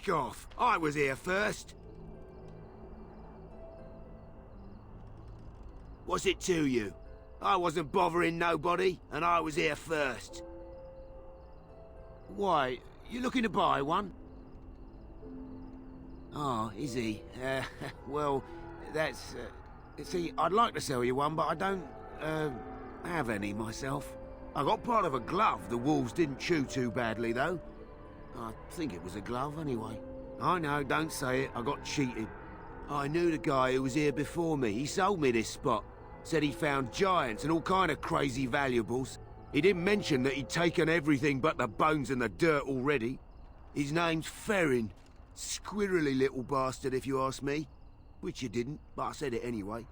Back off! I was here first! What's it to you? I wasn't bothering nobody, and I was here first. Why, you looking to buy one? Oh, is he? Well, that's... see, I'd like to sell you one, but I don't, have any myself. I got part of a glove the wolves didn't chew too badly, though. I think it was a glove, anyway. I know, don't say it. I got cheated. I knew the guy who was here before me. He sold me this spot. Said he found giants and all kind of crazy valuables. He didn't mention that he'd taken everything but the bones and the dirt already. His name's Ferrin. Squirrely little bastard, if you ask me. Which you didn't, but I said it anyway.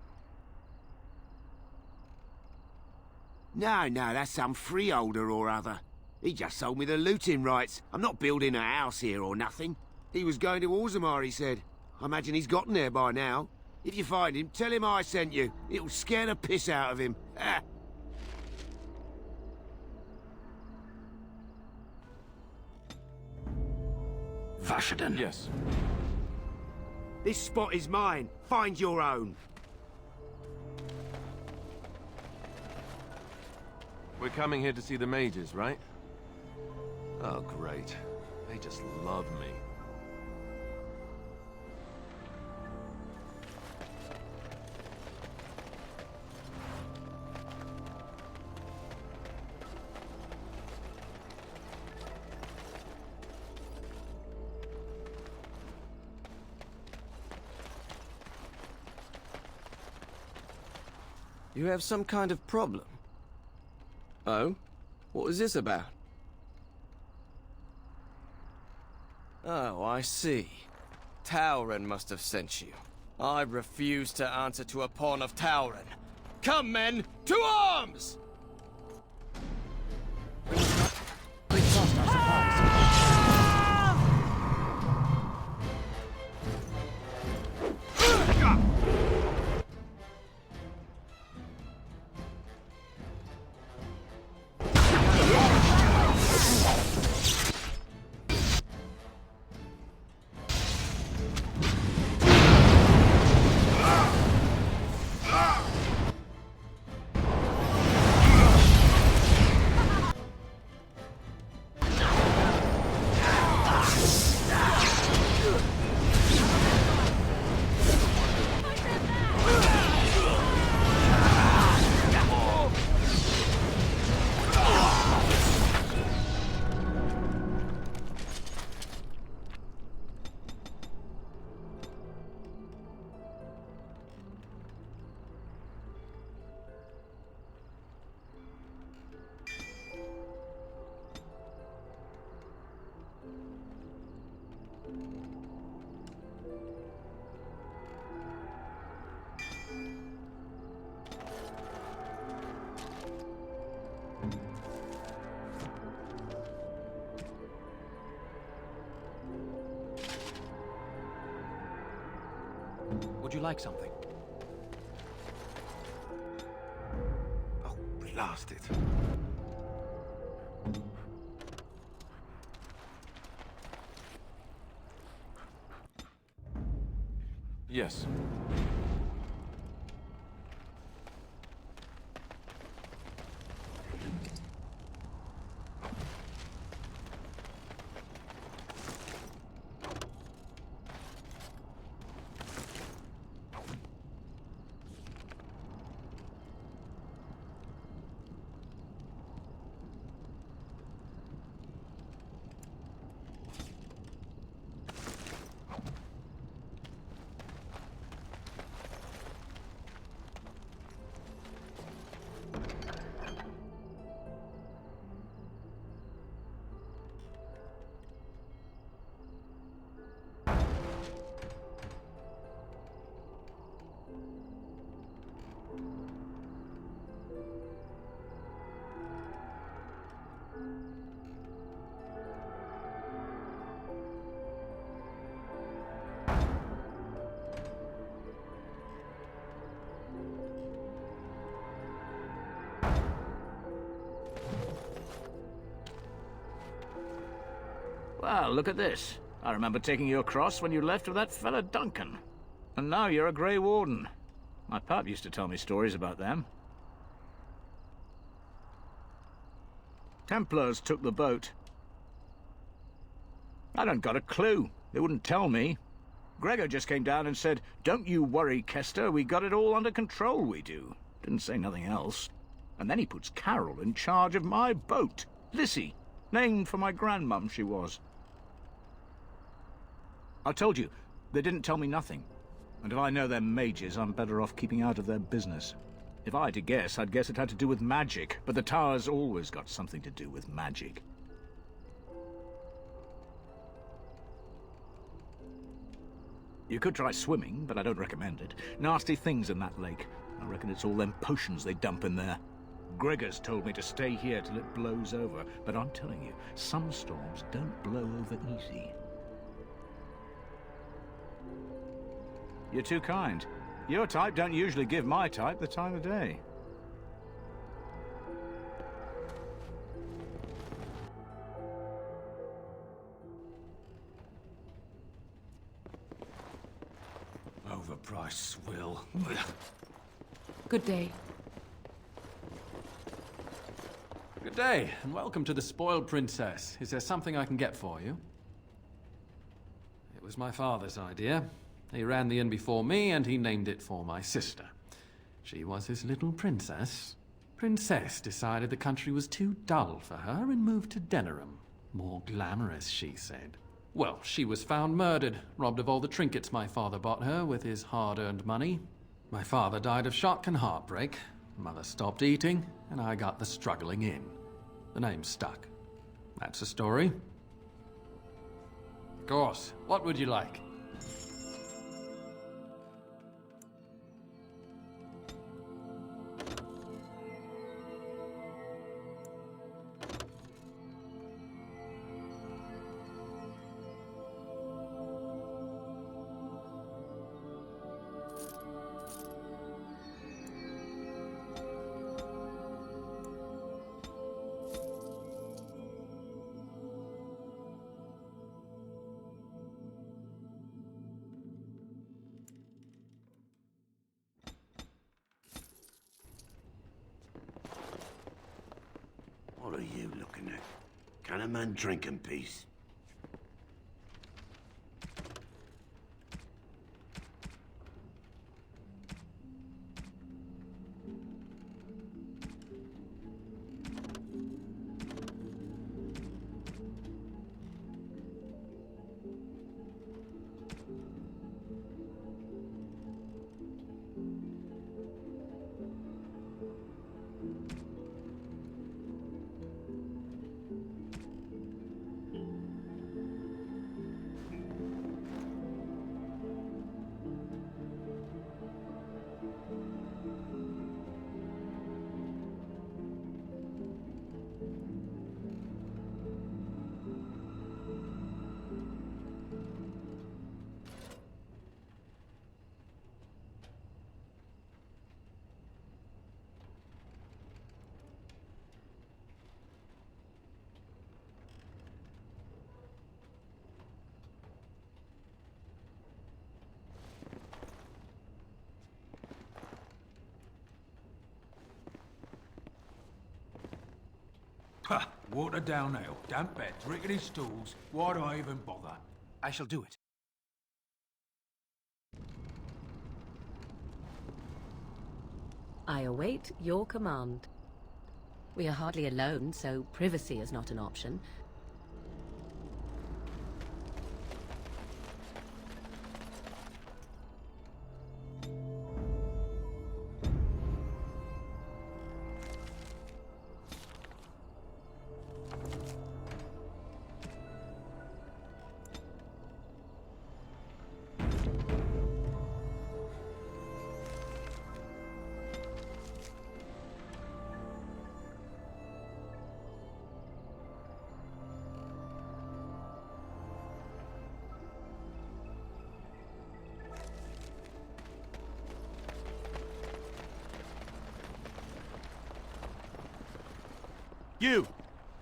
No, that's some freeholder or other. He just sold me the looting rights. I'm not building a house here or nothing. He was going to Orzammar, he said. I imagine he's gotten there by now. If you find him, tell him I sent you. It'll scare the piss out of him. Vashaden. Yes. This spot is mine. Find your own. We're coming here to see the mages, right? Oh, great. They just love me. You have some kind of problem? Oh? What was this about? Oh, I see. Tauren must have sent you. I refuse to answer to a pawn of Tauren. Come, men! To arms! Would you like something? Oh, blast it. Yes. Well, look at this. I remember taking you across when you left with that fella Duncan. And now you're a Grey Warden. My pap used to tell me stories about them. Templars took the boat. I don't got a clue. They wouldn't tell me. Gregor just came down and said, "Don't you worry, Kester, we got it all under control, we do." Didn't say nothing else. And then he puts Carol in charge of my boat. Lissy, named for my grandmum she was. I told you, they didn't tell me nothing. And if I know they're mages, I'm better off keeping out of their business. If I had to guess, I'd guess it had to do with magic, but the tower's always got something to do with magic. You could try swimming, but I don't recommend it. Nasty things in that lake. I reckon it's all them potions they dump in there. Gregor's told me to stay here till it blows over, but I'm telling you, some storms don't blow over easy. You're too kind. Your type don't usually give my type the time of day. Overpriced swill. Good day. Good day, and welcome to the Spoiled Princess. Is there something I can get for you? It was my father's idea. He ran the inn before me, and he named it for my sister. She was his little princess. Princess decided the country was too dull for her and moved to Denerim. More glamorous, she said. Well, she was found murdered, robbed of all the trinkets my father bought her with his hard-earned money. My father died of shock and heartbreak. Mother stopped eating, and I got the struggling inn. The name stuck. That's the story. Of course. What would you like? What are you looking at? Can a man drink in peace? Ha! Watered down ale, damp beds, rickety stools. Why do I even bother? I shall do it. I await your command. We are hardly alone, so privacy is not an option.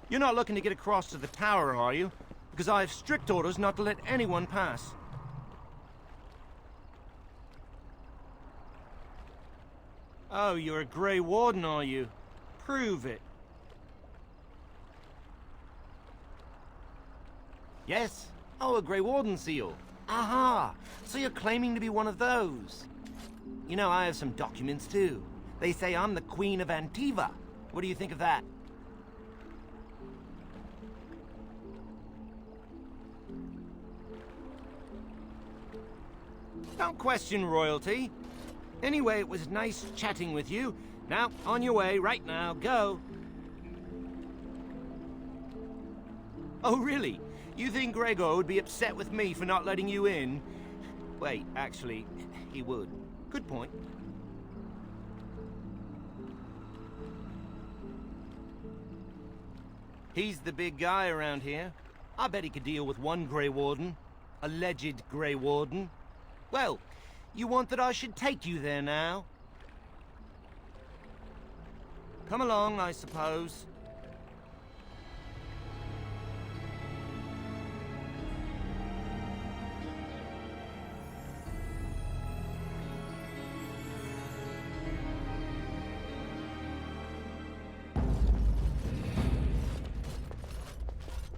You're not looking to get across to the tower, are you? because I have strict orders not to let anyone pass. Oh, you're a Grey Warden, are you? Prove it. Yes. Oh, a Grey Warden seal. Aha! So you're claiming to be one of those. You know, I have some documents too. They say I'm the Queen of Antiva. What do you think of that? Don't question royalty. Anyway, it was nice chatting with you. Now, on your way, right now, go. Oh, really? You think Gregor would be upset with me for not letting you in? Wait, actually, he would. Good point. He's the big guy around here. I bet he could deal with one Grey Warden. Alleged Grey Warden. Well, you want that I should take you there now? Come along, I suppose.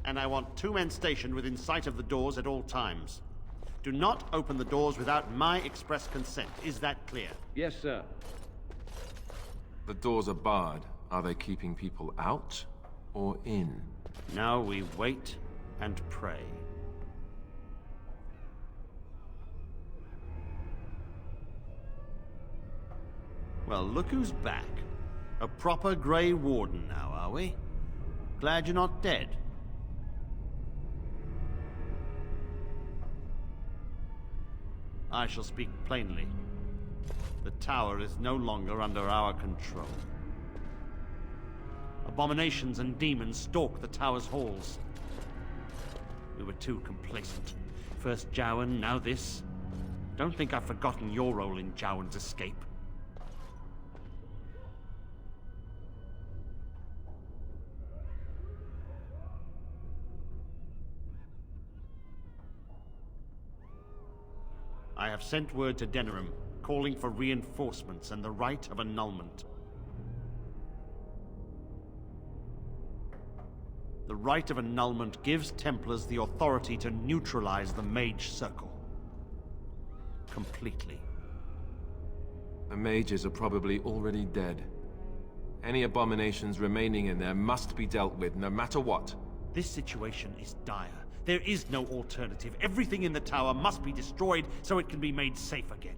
And I want 2 men stationed within sight of the doors at all times. Do not open the doors without my express consent. Is that clear? Yes, sir. The doors are barred. Are they keeping people out or in? Now we wait and pray. Well, look who's back. A proper Grey Warden now, are we? Glad you're not dead. I shall speak plainly. The tower is no longer under our control. Abominations and demons stalk the tower's halls. We were too complacent. First Jowan, now this. Don't think I've forgotten your role in Jowan's escape. I have sent word to Denerim, calling for reinforcements and the right of annulment. The right of annulment gives Templars the authority to neutralize the Mage Circle. Completely. The mages are probably already dead. Any abominations remaining in there must be dealt with, no matter what. This situation is dire. There is no alternative. Everything in the tower must be destroyed so it can be made safe again.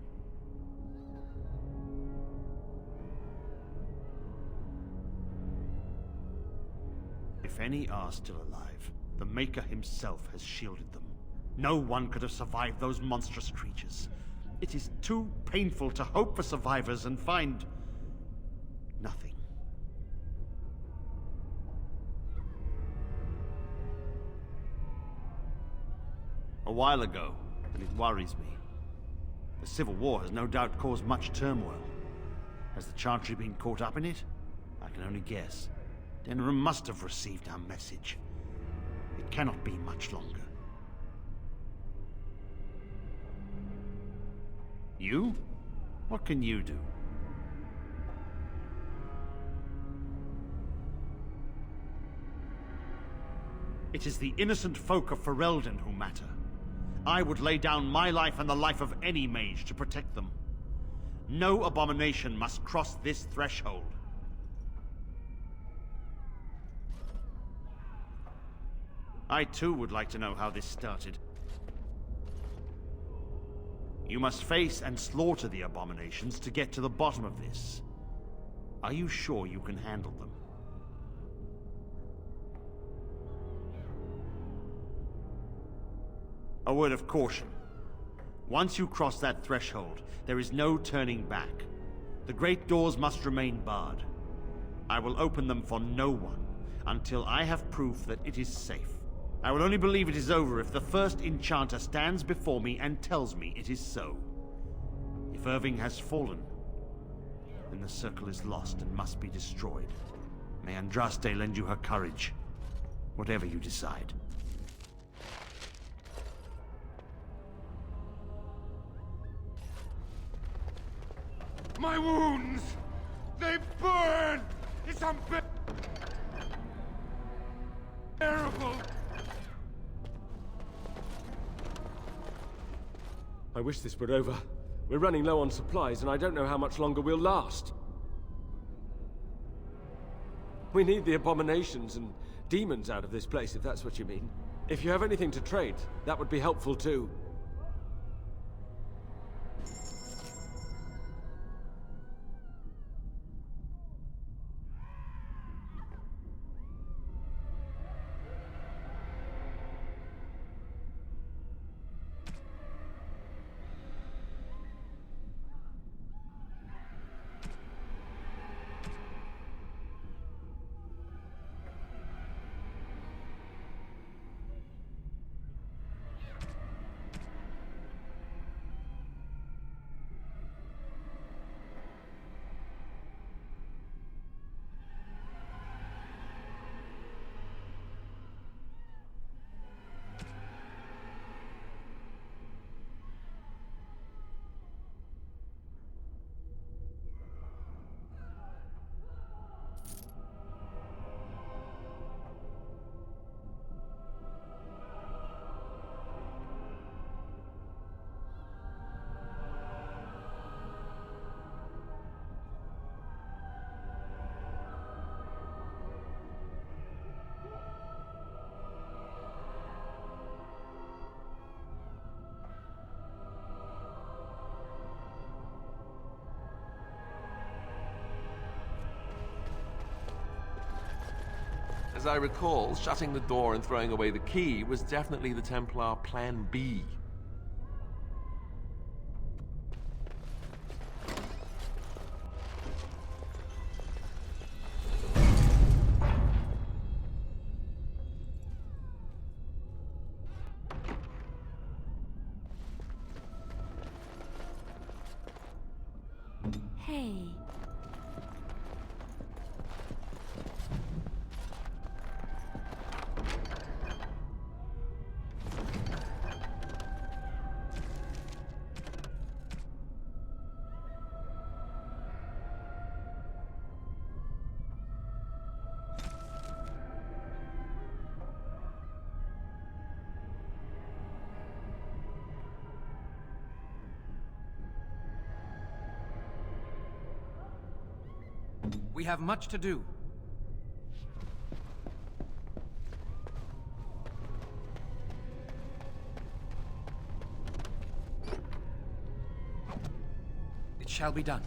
If any are still alive, the Maker himself has shielded them. No one could have survived those monstrous creatures. It is too painful to hope for survivors and find nothing. A while ago, and it worries me. The Civil War has no doubt caused much turmoil. Has the Chantry been caught up in it? I can only guess. Denerim must have received our message. It cannot be much longer. You? What can you do? It is the innocent folk of Ferelden who matter. I would lay down my life and the life of any mage to protect them. No abomination must cross this threshold. I too would like to know how this started. You must face and slaughter the abominations to get to the bottom of this. Are you sure you can handle them? A word of caution. Once you cross that threshold, there is no turning back. The great doors must remain barred. I will open them for no one until I have proof that it is safe. I will only believe it is over if the first enchanter stands before me and tells me it is so. If Irving has fallen, then the circle is lost and must be destroyed. May Andraste lend you her courage, whatever you decide. My wounds! They burn! It's unbearable! I wish this were over. We're running low on supplies, and I don't know how much longer we'll last. We need the abominations and demons out of this place, if that's what you mean. If you have anything to trade, that would be helpful too. As I recall, shutting the door and throwing away the key was definitely the Templar Plan B. Hey. We have much to do. It shall be done.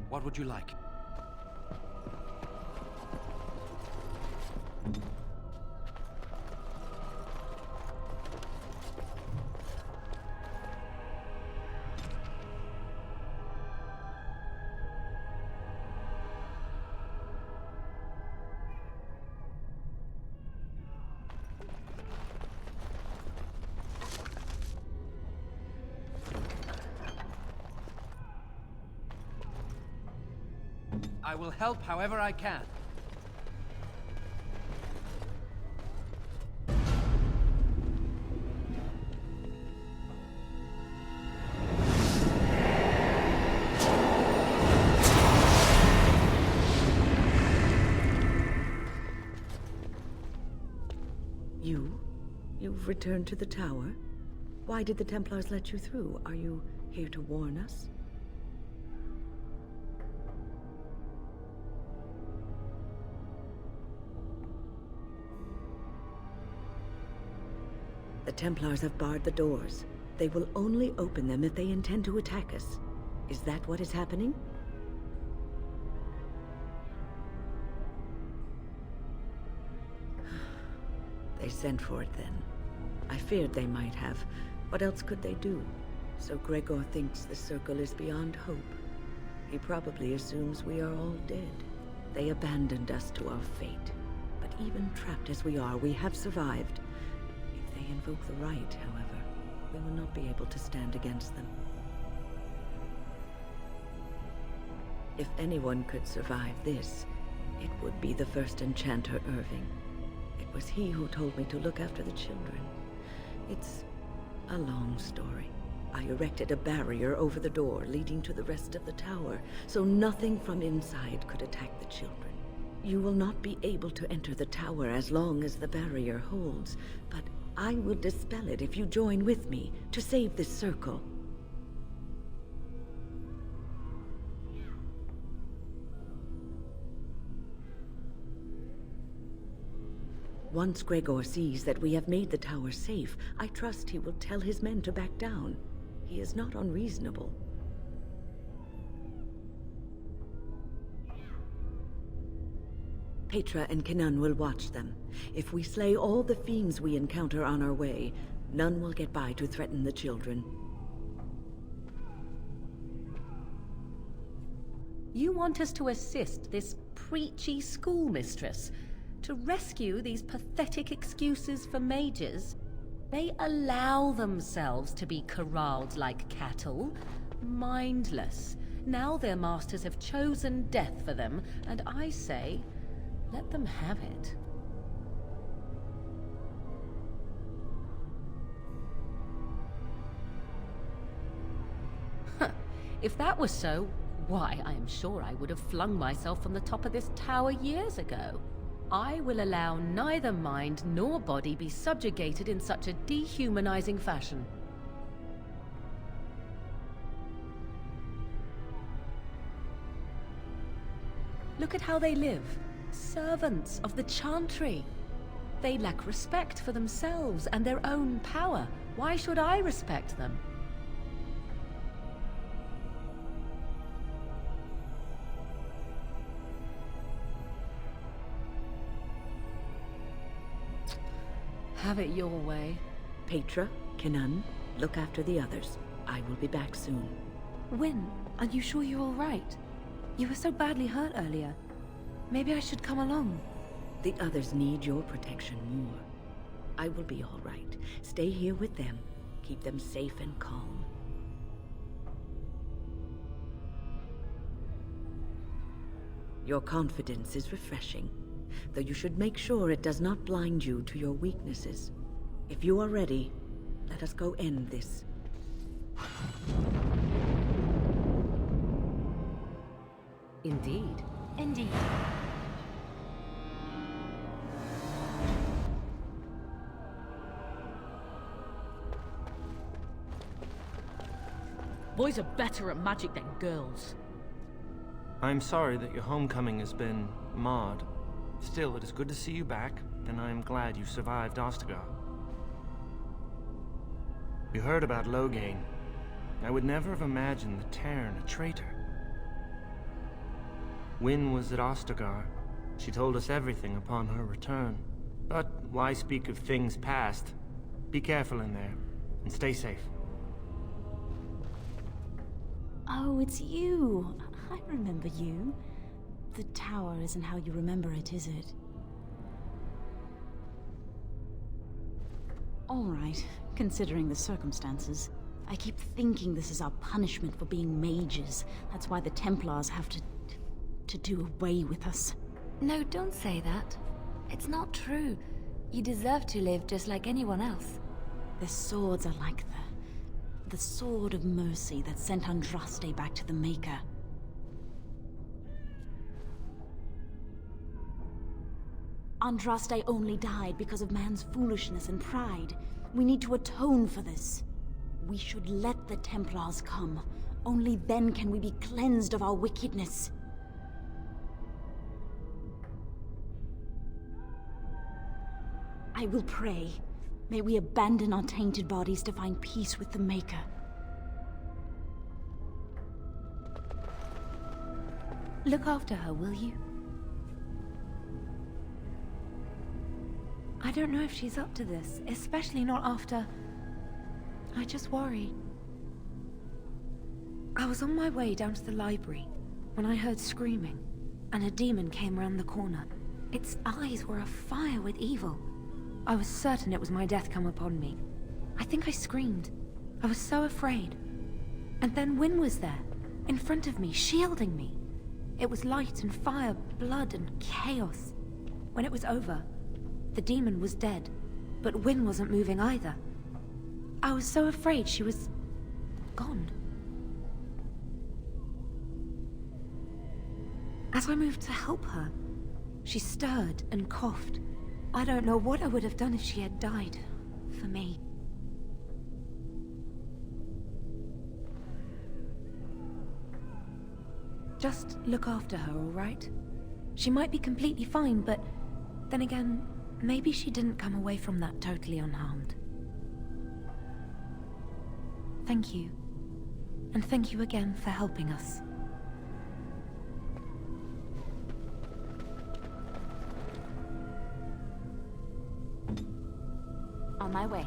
What would you like? I will help however I can. You've returned to the tower? Why did the Templars let you through? Are you here to warn us? The Templars have barred the doors. They will only open them if they intend to attack us. Is that what is happening? They sent for it then. I feared they might have. What else could they do? So Gregor thinks the Circle is beyond hope. He probably assumes we are all dead. They abandoned us to our fate. But even trapped as we are, we have survived. If they invoke the right, however, we will not be able to stand against them. If anyone could survive this, it would be the first enchanter Irving. It was he who told me to look after the children. It's a long story. I erected a barrier over the door leading to the rest of the tower, so nothing from inside could attack the children. You will not be able to enter the tower as long as the barrier holds, but I will dispel it if you join with me to save this circle. Once Gregor sees that we have made the tower safe, I trust he will tell his men to back down. He is not unreasonable. Petra and Kenan will watch them. If we slay all the fiends we encounter on our way, none will get by to threaten the children. You want us to assist this preachy schoolmistress? To rescue these pathetic excuses for mages? They allow themselves to be corralled like cattle, mindless. Now their masters have chosen death for them, and I say, let them have it. If that was so, why, I am sure I would have flung myself from the top of this tower years ago. I will allow neither mind nor body be subjugated in such a dehumanizing fashion. Look at how they live. Servants of the Chantry. They lack respect for themselves and their own power. Why should I respect them? Have it your way. Petra, Kenan, look after the others. I will be back soon. Wynne, are you sure you're all right? You were so badly hurt earlier. Maybe I should come along. The others need your protection more. I will be all right. Stay here with them. Keep them safe and calm. Your confidence is refreshing, though you should make sure it does not blind you to your weaknesses. If you are ready, let us go end this. Indeed. Indeed. Boys are better at magic than girls. I'm sorry that your homecoming has been marred. Still, it is good to see you back, and I am glad you survived Ostagar. You heard about Loghain. I would never have imagined the Terran a traitor. Wynne was at Ostagar. She told us everything upon her return. But why speak of things past? Be careful in there, and stay safe. Oh, it's you. I remember you. The tower isn't how you remember it, is it? All right, considering the circumstances. I keep thinking this is our punishment for being mages. That's why the Templars have to to do away with us. No, don't say that. It's not true. You deserve to live just like anyone else. The swords are like the sword of mercy that sent Andraste back to the Maker. Andraste only died because of man's foolishness and pride. We need to atone for this. We should let the Templars come. Only then can we be cleansed of our wickedness. I will pray. May we abandon our tainted bodies to find peace with the Maker. Look after her, will you? I don't know if she's up to this, especially not after... I just worry. I was on my way down to the library when I heard screaming, and a demon came around the corner. Its eyes were afire with evil. I was certain it was my death come upon me. I think I screamed. I was so afraid. And then Wynne was there, in front of me, shielding me. It was light and fire, blood and chaos. When it was over, the demon was dead, but Wynne wasn't moving either. I was so afraid she was... gone. As I moved to help her, she stirred and coughed. I don't know what I would have done if she had died. For me. Just look after her, all right? She might be completely fine, but then again, maybe she didn't come away from that totally unharmed. Thank you. And thank you again for helping us. On my way.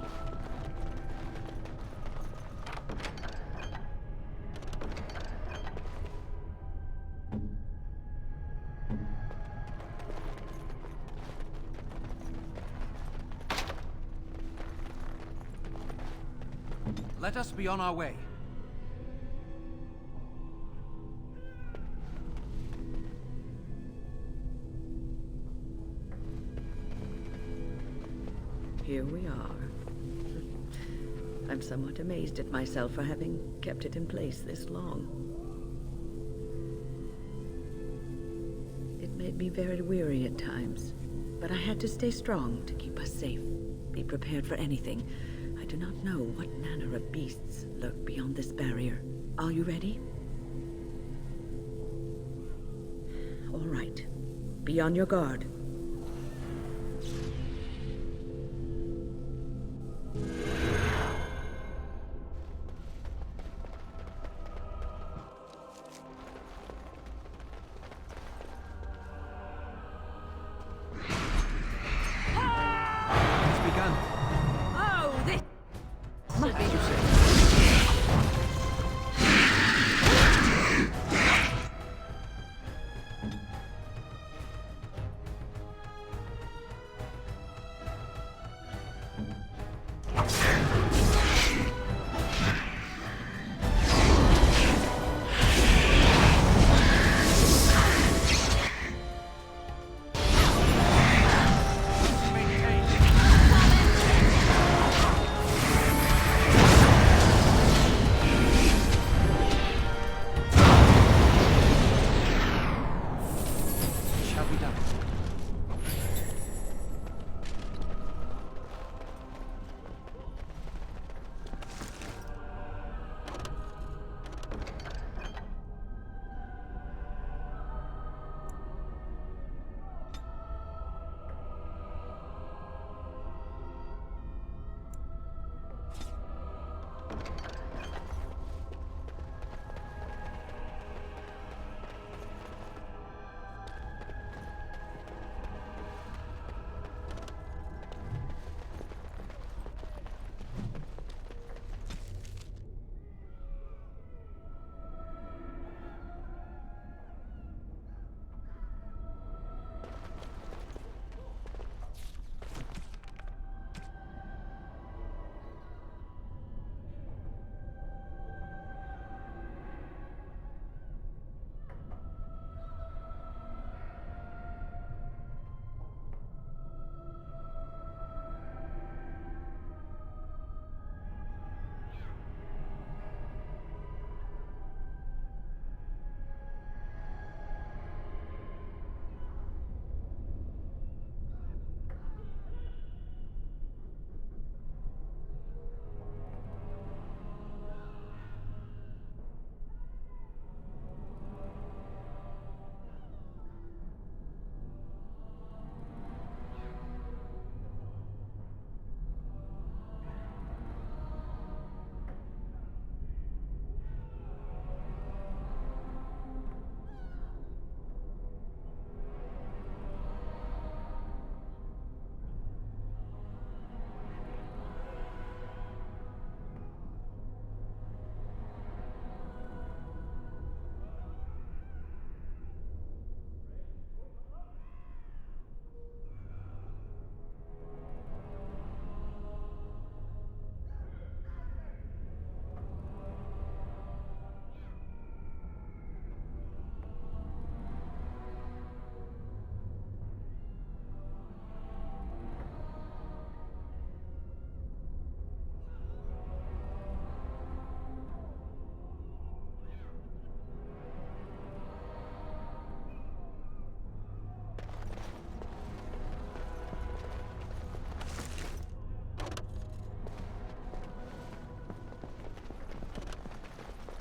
Let us be on our way. Here we are. I'm somewhat amazed at myself for having kept it in place this long. It made me very weary at times, but I had to stay strong to keep us safe. Be prepared for anything. I do not know what manner of beasts lurk beyond this barrier. Are you ready? All right. Be on your guard.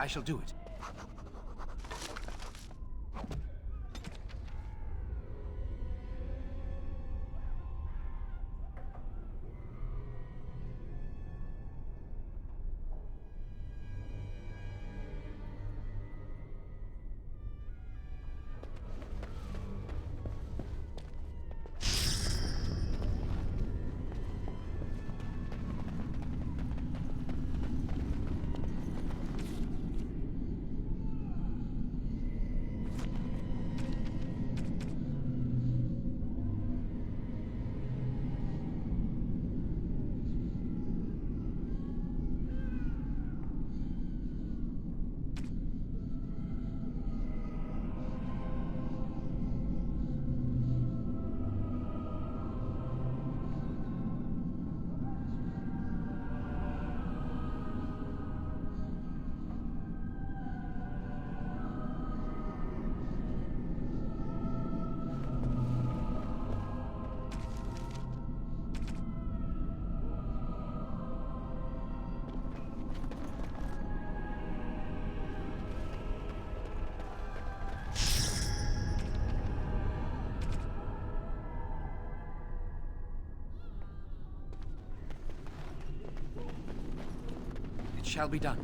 I shall do it. It shall be done.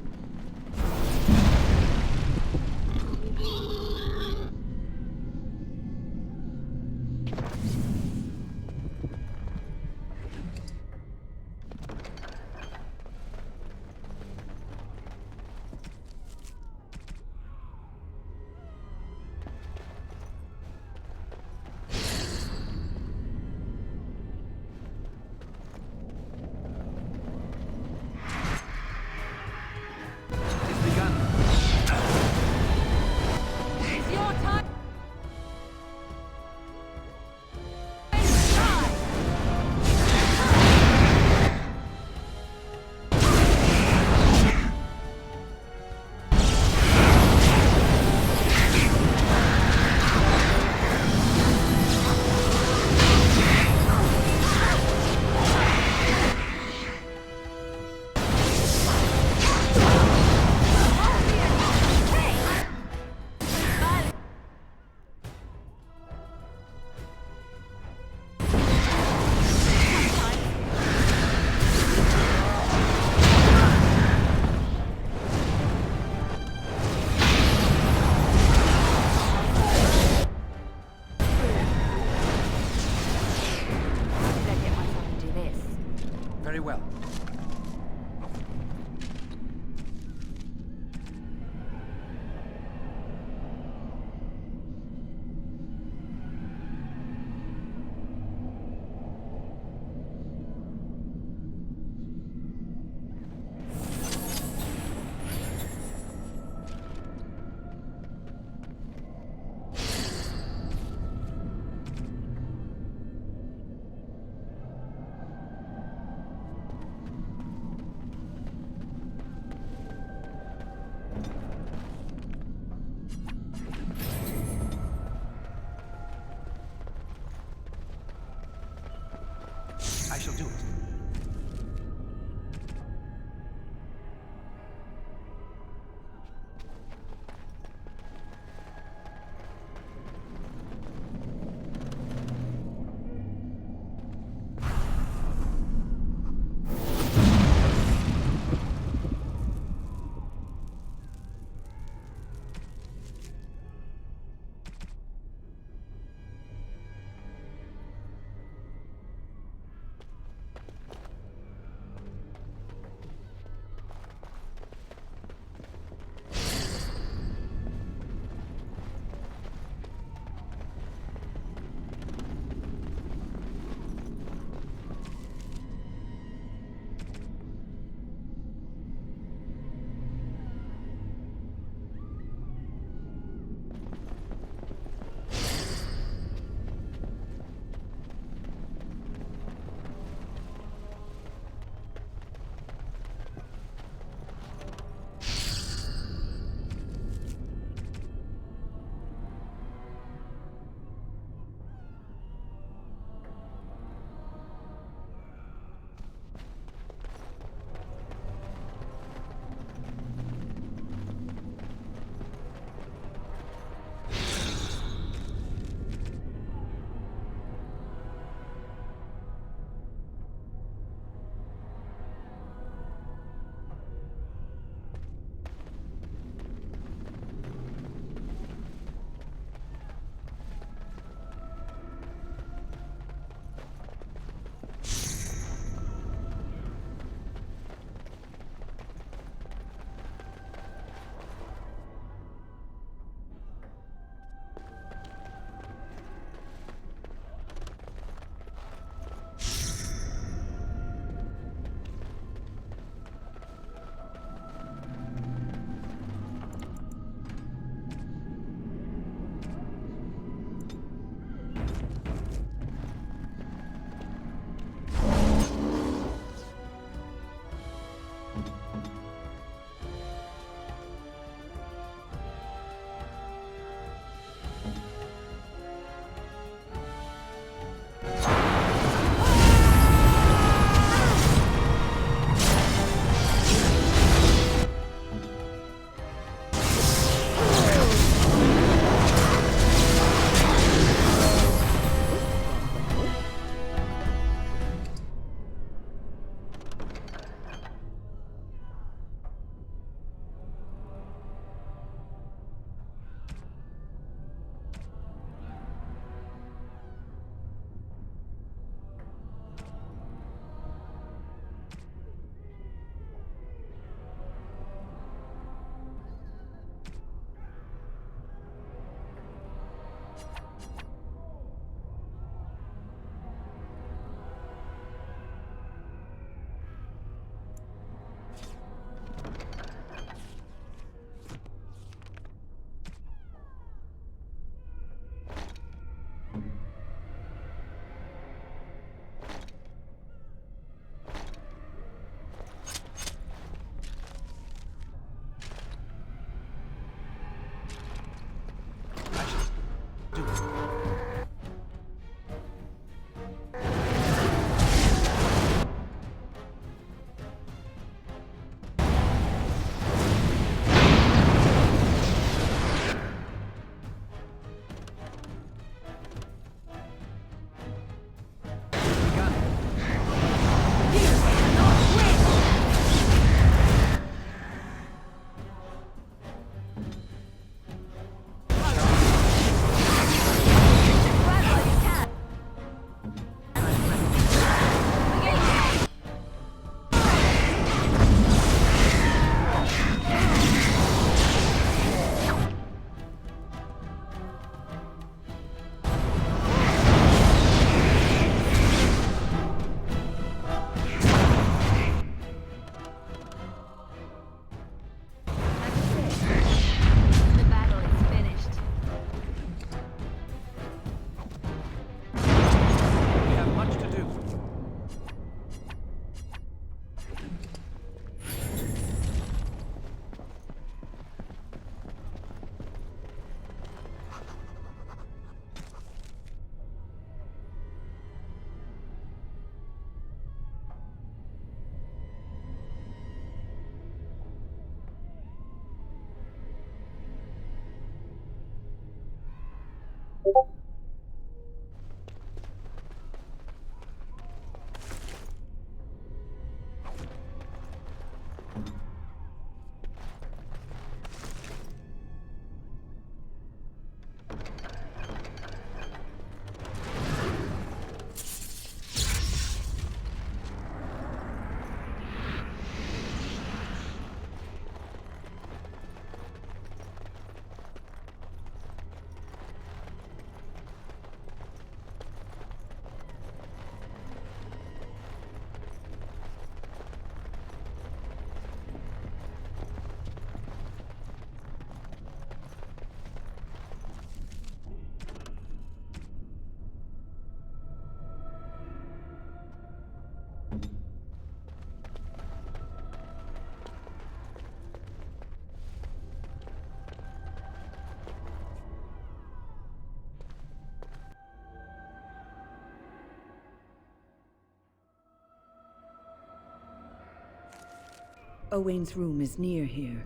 Owain's room is near here.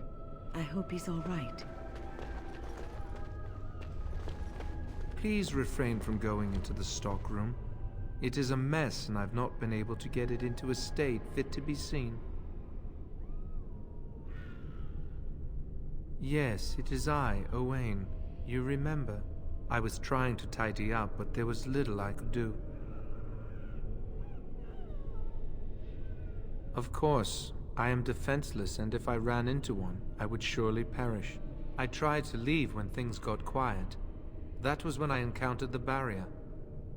I hope he's all right. Please refrain from going into the stockroom. It is a mess, and I've not been able to get it into a state fit to be seen. Yes, it is I, Owain. You remember. I was trying to tidy up, but there was little I could do. Of course, I am defenseless, and if I ran into one, I would surely perish. I tried to leave when things got quiet. That was when I encountered the barrier.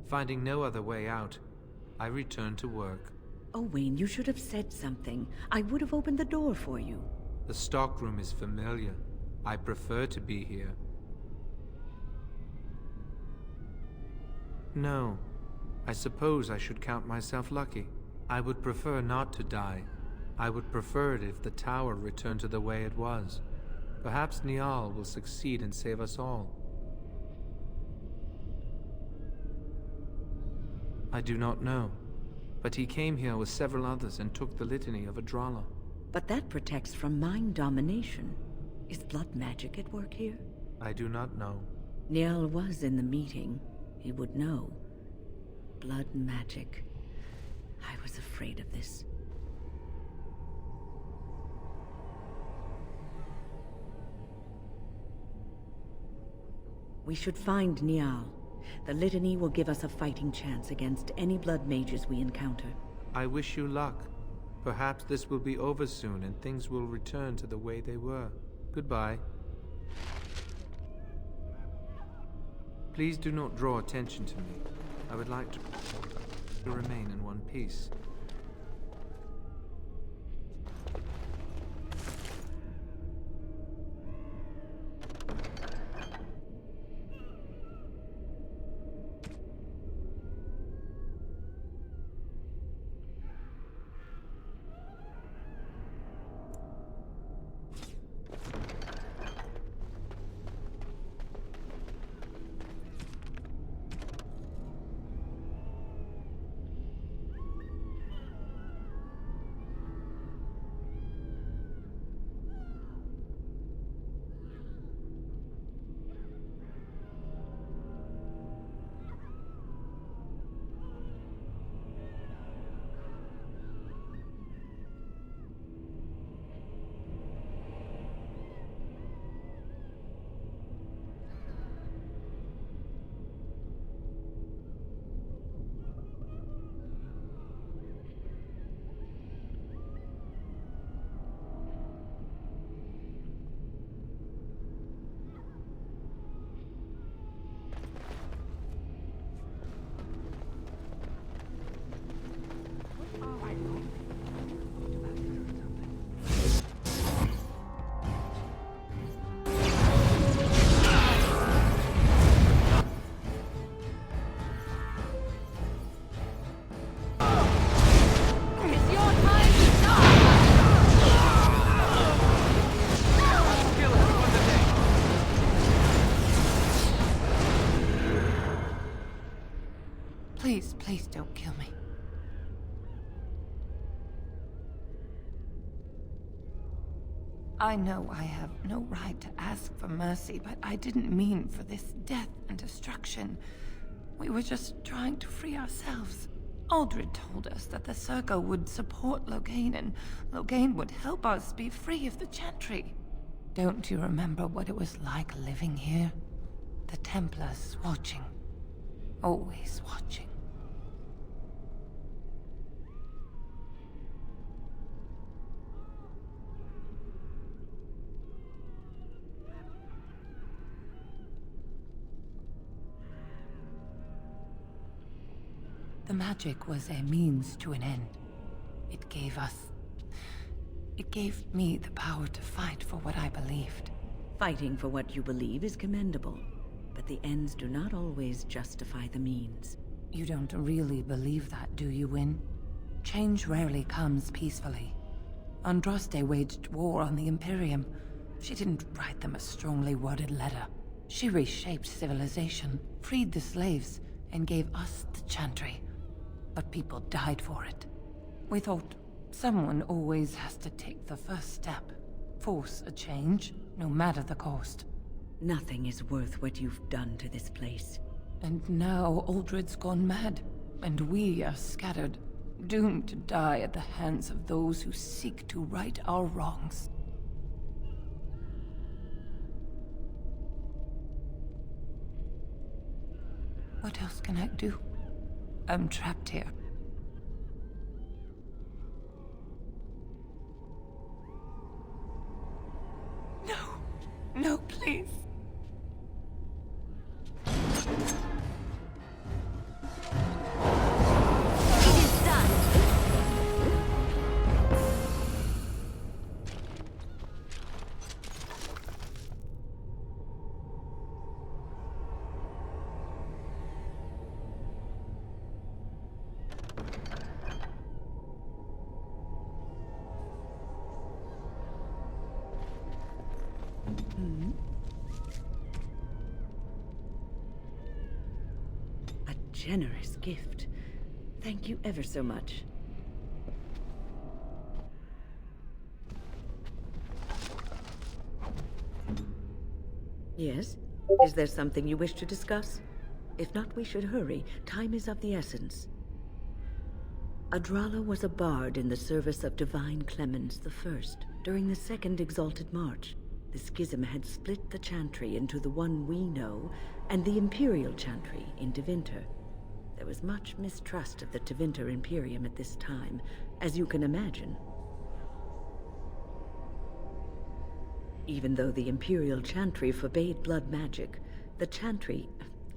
Finding no other way out, I returned to work. Owain, you should have said something. I would have opened the door for you. The stockroom is familiar. I prefer to be here. No, I suppose I should count myself lucky. I would prefer not to die. I would prefer it if the tower returned to the way it was. Perhaps Niall will succeed and save us all. I do not know, but he came here with several others and took the litany of Adralla. But that protects from mind domination. Is blood magic at work here? I do not know. Niall was in the meeting. He would know. Blood magic. I was afraid of this. We should find Niall. The litany will give us a fighting chance against any blood mages we encounter. I wish you luck. Perhaps this will be over soon and things will return to the way they were. Goodbye. Please do not draw attention to me. I would like to remain in one piece. Please, please don't kill me. I know I have no right to ask for mercy, but I didn't mean for this death and destruction. We were just trying to free ourselves. Aldred told us that the Circle would support Loghain, and Loghain would help us be free of the Chantry. Don't you remember what it was like living here? The Templars watching. Always watching. The magic was a means to an end. It gave me the power to fight for what I believed. Fighting for what you believe is commendable, but the ends do not always justify the means. You don't really believe that, do you, Wynne? Change rarely comes peacefully. Andraste waged war on the Imperium. She didn't write them a strongly worded letter. She reshaped civilization, freed the slaves, and gave us the Chantry. But people died for it. We thought someone always has to take the first step, force a change, no matter the cost. Nothing is worth what you've done to this place. And now Aldred's gone mad, and we are scattered, doomed to die at the hands of those who seek to right our wrongs. What else can I do? I'm trapped here. No, please. It is done. A generous gift. Thank you ever so much. Yes? Is there something you wish to discuss? If not, we should hurry. Time is of the essence. Adrala was a bard in the service of Divine Clemens I during the Second Exalted March. The schism had split the Chantry into the one we know, and the Imperial Chantry in Tevinter. There was much mistrust of the Tevinter Imperium at this time, as you can imagine. Even though the Imperial Chantry forbade blood magic, the Chantry,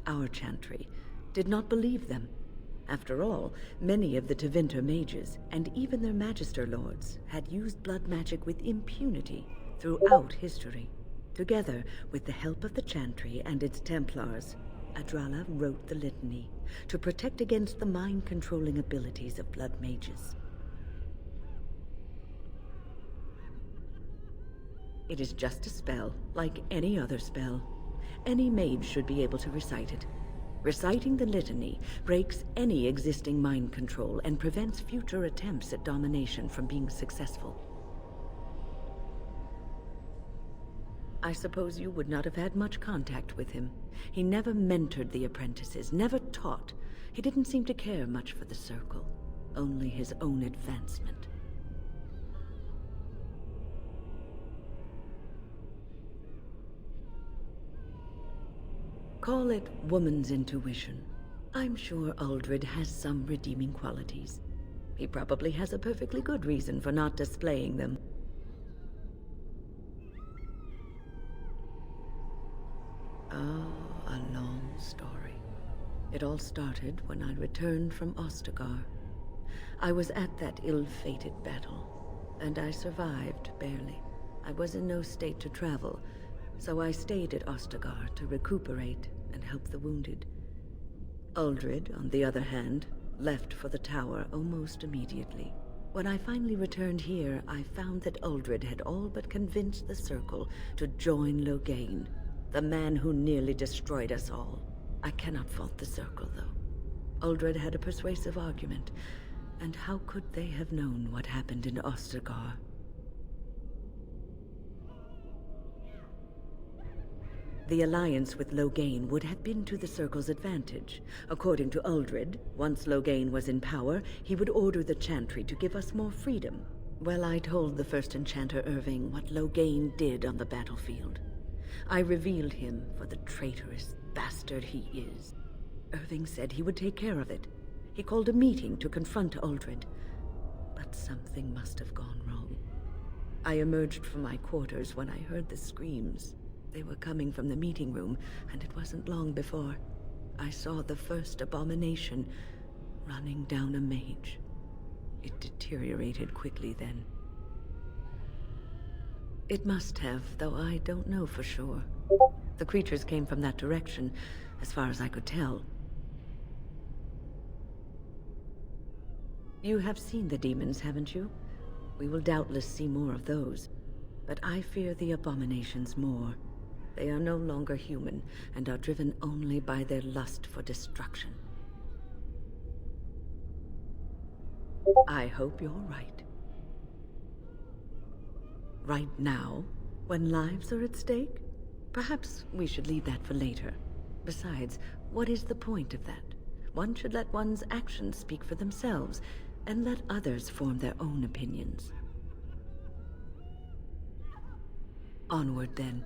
our Chantry, did not believe them. After all, many of the Tevinter mages, and even their Magister Lords, had used blood magic with impunity throughout history. Together, with the help of the Chantry and its Templars, Adrala wrote the Litany to protect against the mind-controlling abilities of blood mages. It is just a spell, like any other spell. Any mage should be able to recite it. Reciting the Litany breaks any existing mind control and prevents future attempts at domination from being successful. I suppose you would not have had much contact with him. He never mentored the apprentices, never taught. He didn't seem to care much for the Circle, only his own advancement. Call it woman's intuition. I'm sure Aldred has some redeeming qualities. He probably has a perfectly good reason for not displaying them. A long story. It all started when I returned from Ostagar. I was at that ill-fated battle, and I survived, barely. I was in no state to travel, so I stayed at Ostagar to recuperate and help the wounded. Aldred, on the other hand, left for the tower almost immediately. When I finally returned here, I found that Aldred had all but convinced the Circle to join Loghain, the man who nearly destroyed us all. I cannot fault the Circle, though. Aldred had a persuasive argument, and how could they have known what happened in Ostagar? The alliance with Loghain would have been to the Circle's advantage. According to Uldred, once Loghain was in power, he would order the Chantry to give us more freedom. Well, I told the First Enchanter Irving what Loghain did on the battlefield. I revealed him for the traitorous bastard he is. Irving said he would take care of it. He called a meeting to confront Uldred. But something must have gone wrong. I emerged from my quarters when I heard the screams. They were coming from the meeting room, and it wasn't long before I saw the first abomination running down a mage. It deteriorated quickly then. It must have, though I don't know for sure. The creatures came from that direction, as far as I could tell. You have seen the demons, haven't you? We will doubtless see more of those. But I fear the abominations more. They are no longer human, and are driven only by their lust for destruction. I hope you're right. Right now, when lives are at stake? Perhaps we should leave that for later. Besides, what is the point of that? One should let one's actions speak for themselves, and let others form their own opinions. Onward, then.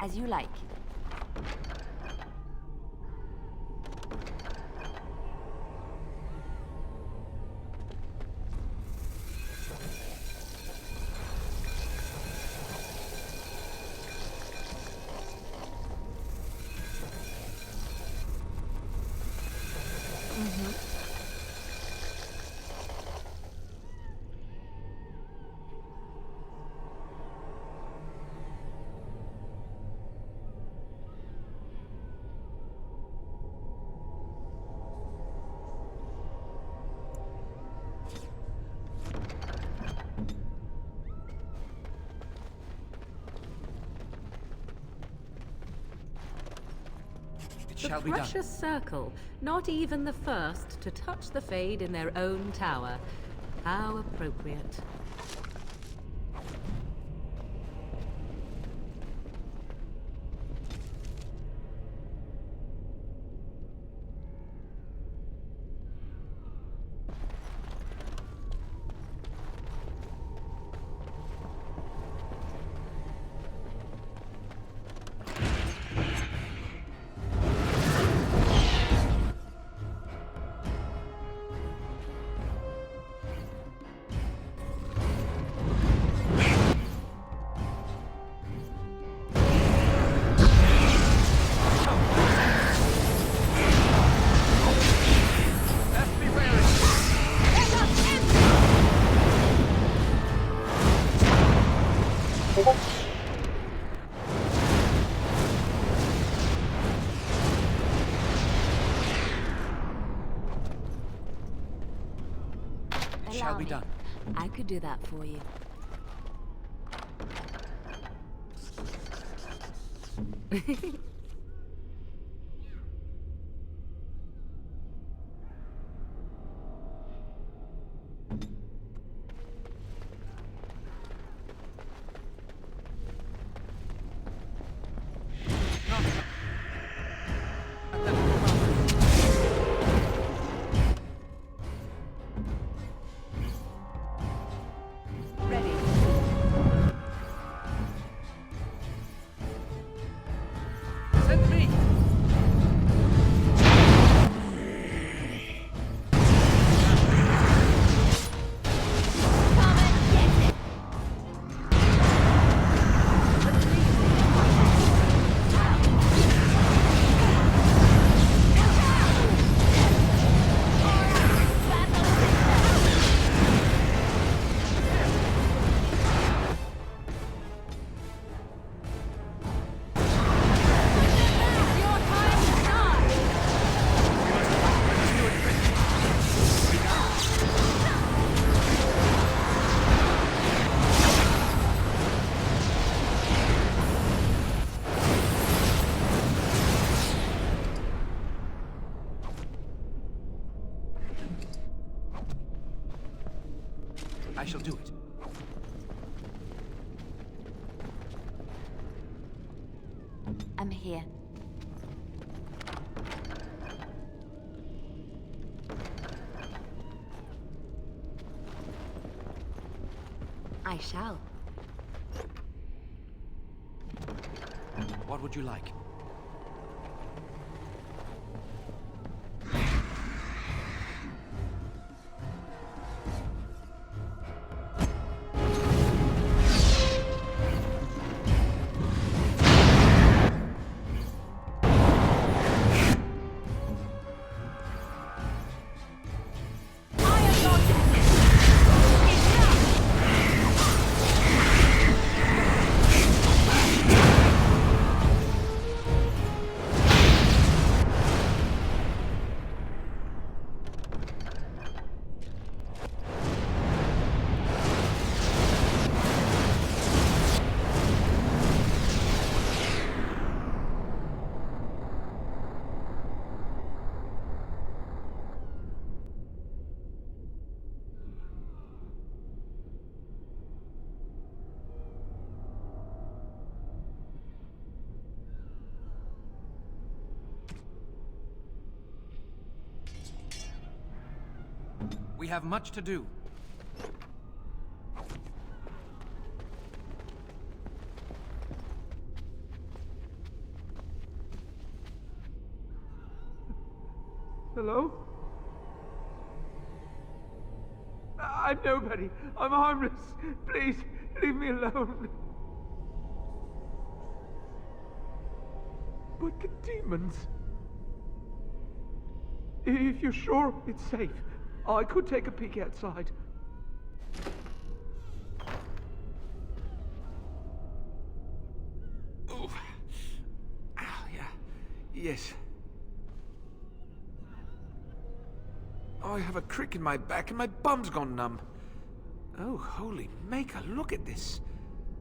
As you like. Shall The be done. precious circle, not even the first to touch the Fade in their own tower. How appropriate. Shall be done. I could do that for you. Ready. shall do it. I'm here. I shall. What would you like? We have much to do. Hello? I'm nobody. I'm harmless. Please, leave me alone. But the demons... If you're sure it's safe, I could take a peek outside. Oh. Ow, yeah. Yes. I have a crick in my back and my bum's gone numb. Oh, holy maker, look at this.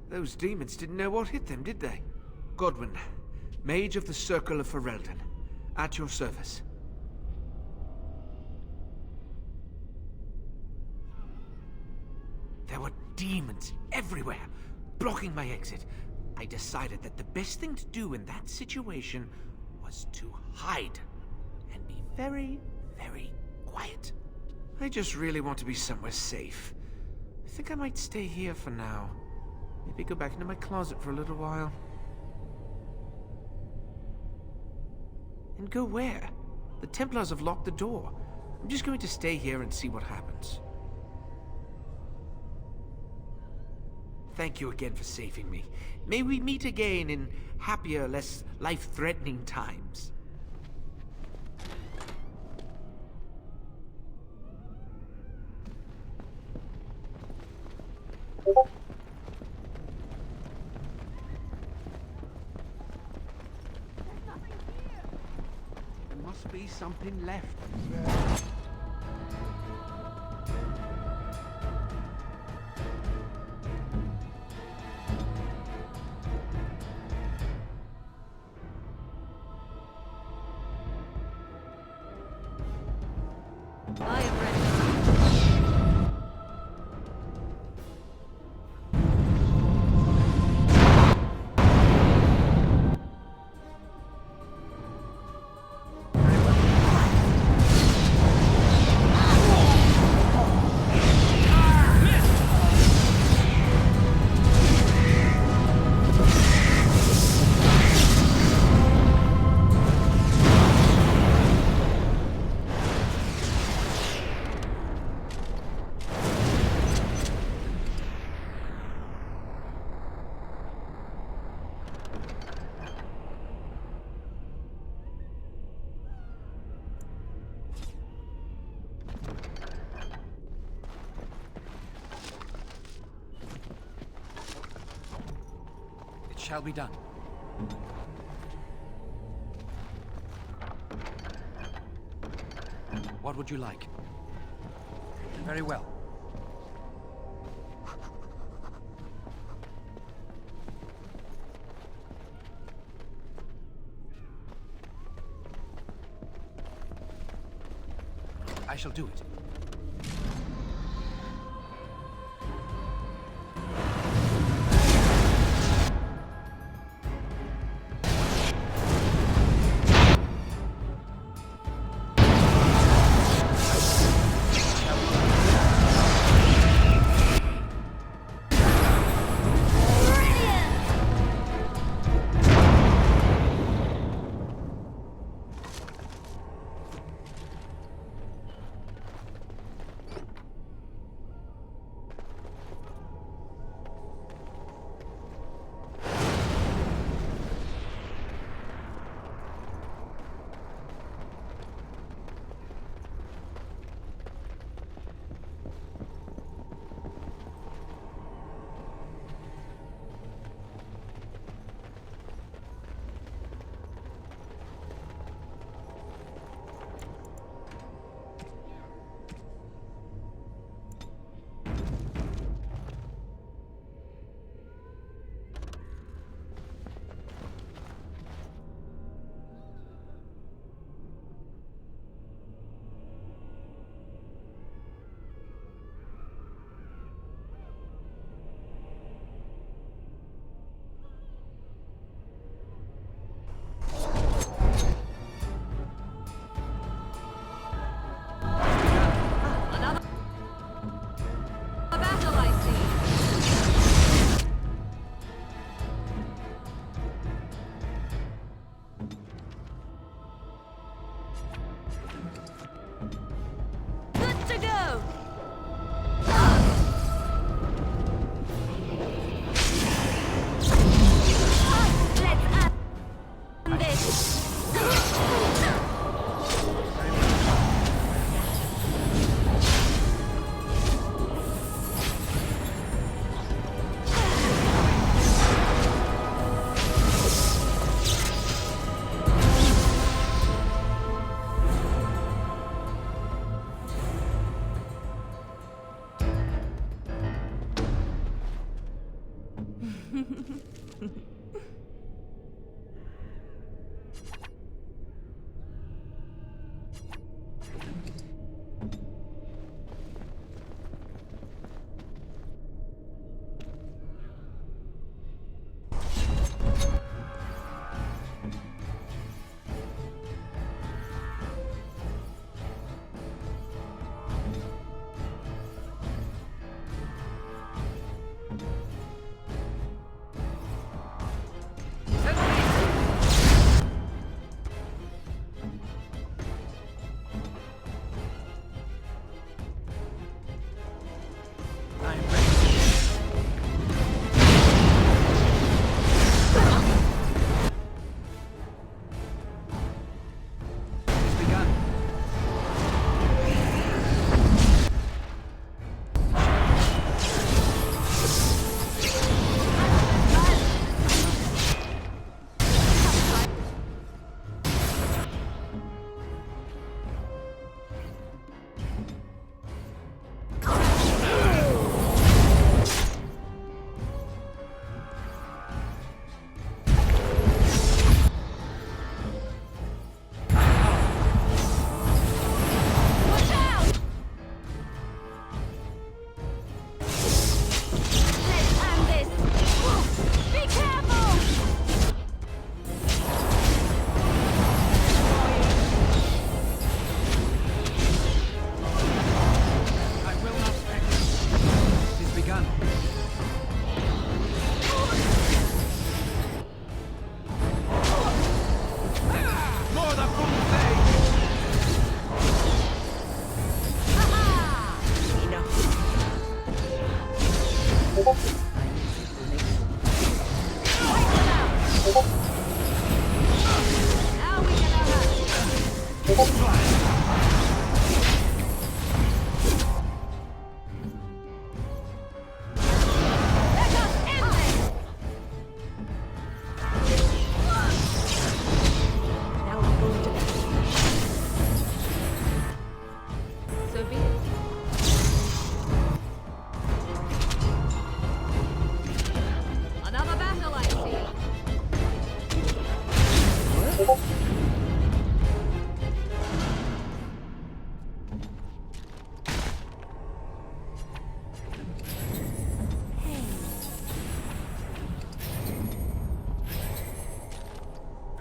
Those demons didn't know what hit them, did they? Godwyn, Mage of the Circle of Ferelden, at your service. There were demons everywhere, blocking my exit. I decided that the best thing to do in that situation was to hide and be very, very quiet. I just really want to be somewhere safe. I think I might stay here for now. Maybe go back into my closet for a little while. And go where? The Templars have locked the door. I'm just going to stay here and see what happens. Thank you again for saving me. May we meet again in happier, less life-threatening times. There must be something left. I am ready. Shall be done. What would you like? Very well. I shall do it.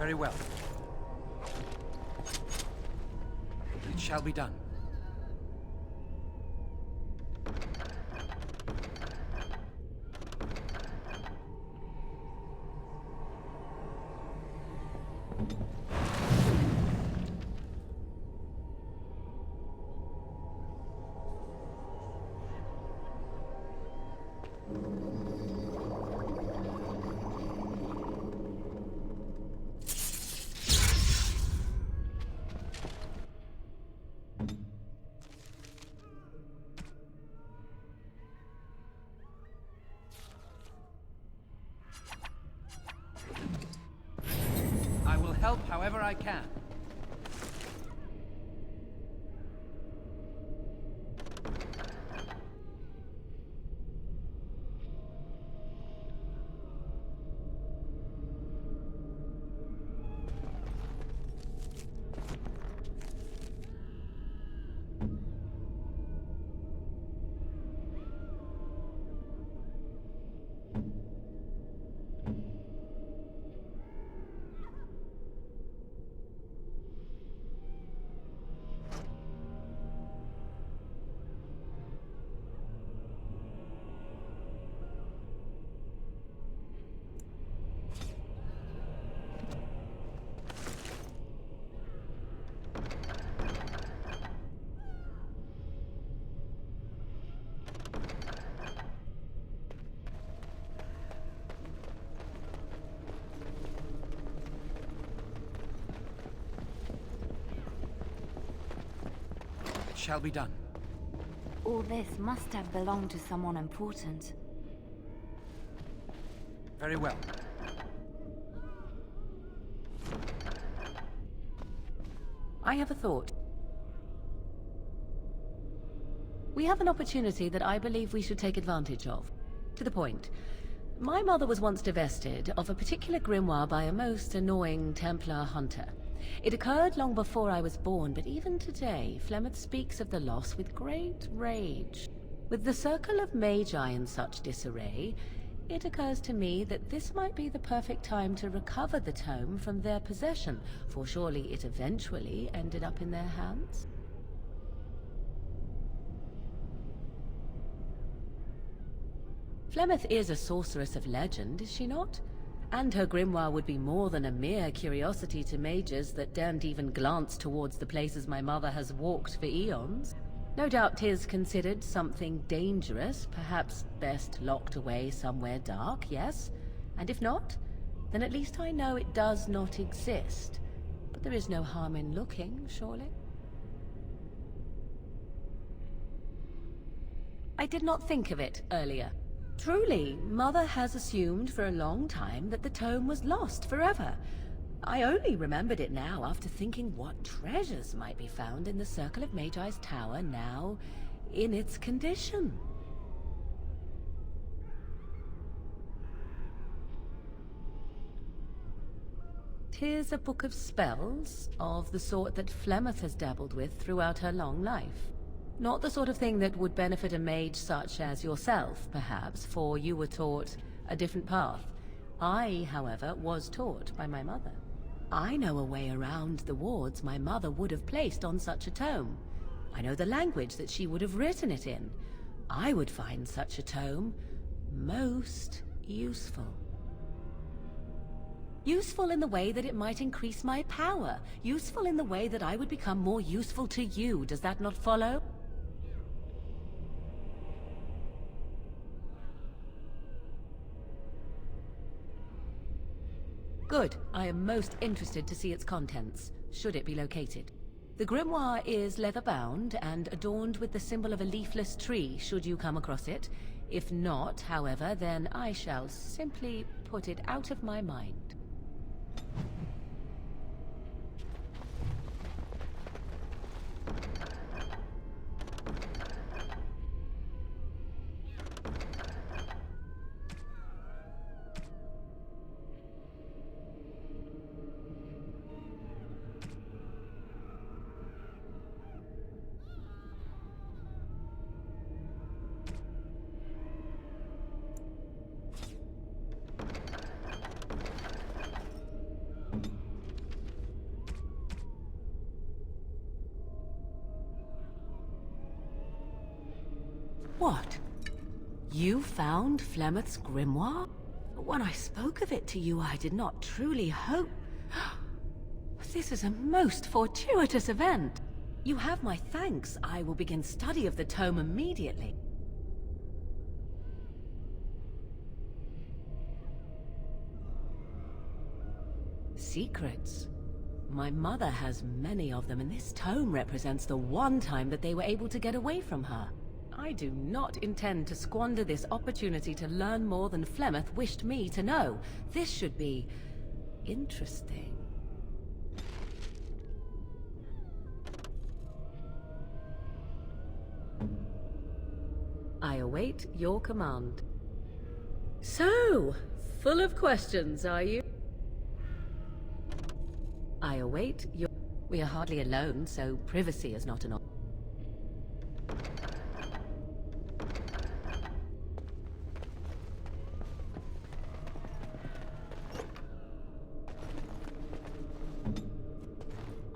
Very well. It shall be done. I will help however I can. Shall be done. All this must have belonged to someone important. Very well. I have a thought. We have an opportunity that I believe we should take advantage of. To the point. My mother was once divested of a particular grimoire by a most annoying Templar hunter. It occurred long before I was born, but even today, Flemeth speaks of the loss with great rage. With the Circle of Magi in such disarray, it occurs to me that this might be the perfect time to recover the tome from their possession, for surely it eventually ended up in their hands. Flemeth is a sorceress of legend, is she not? And her grimoire would be more than a mere curiosity to mages that daren't even glance towards the places my mother has walked for eons. No doubt 'tis considered something dangerous, perhaps best locked away somewhere dark, yes? And if not, then at least I know it does not exist. But there is no harm in looking, surely? I did not think of it earlier. Truly, Mother has assumed for a long time that the tome was lost forever. I only remembered it now after thinking what treasures might be found in the Circle of Magi's tower now in its condition. 'Tis a book of spells, of the sort that Flemeth has dabbled with throughout her long life. Not the sort of thing that would benefit a mage such as yourself, perhaps, for you were taught a different path. I, however, was taught by my mother. I know a way around the wards my mother would have placed on such a tome. I know the language that she would have written it in. I would find such a tome most useful. Useful in the way that it might increase my power. Useful in the way that I would become more useful to you. Does that not follow? Good. I am most interested to see its contents, should it be located. The grimoire is leather-bound and adorned with the symbol of a leafless tree, should you come across it. If not, however, then I shall simply put it out of my mind. What? You found Flemeth's grimoire? When I spoke of it to you, I did not truly hope... This is a most fortuitous event. You have my thanks. I will begin study of the tome immediately. Secrets. My mother has many of them, and this tome represents the one time that they were able to get away from her. I do not intend to squander this opportunity to learn more than Flemeth wished me to know. This should be interesting. I await your command. So, full of questions, are you? I await your... We are hardly alone, so privacy is not an option.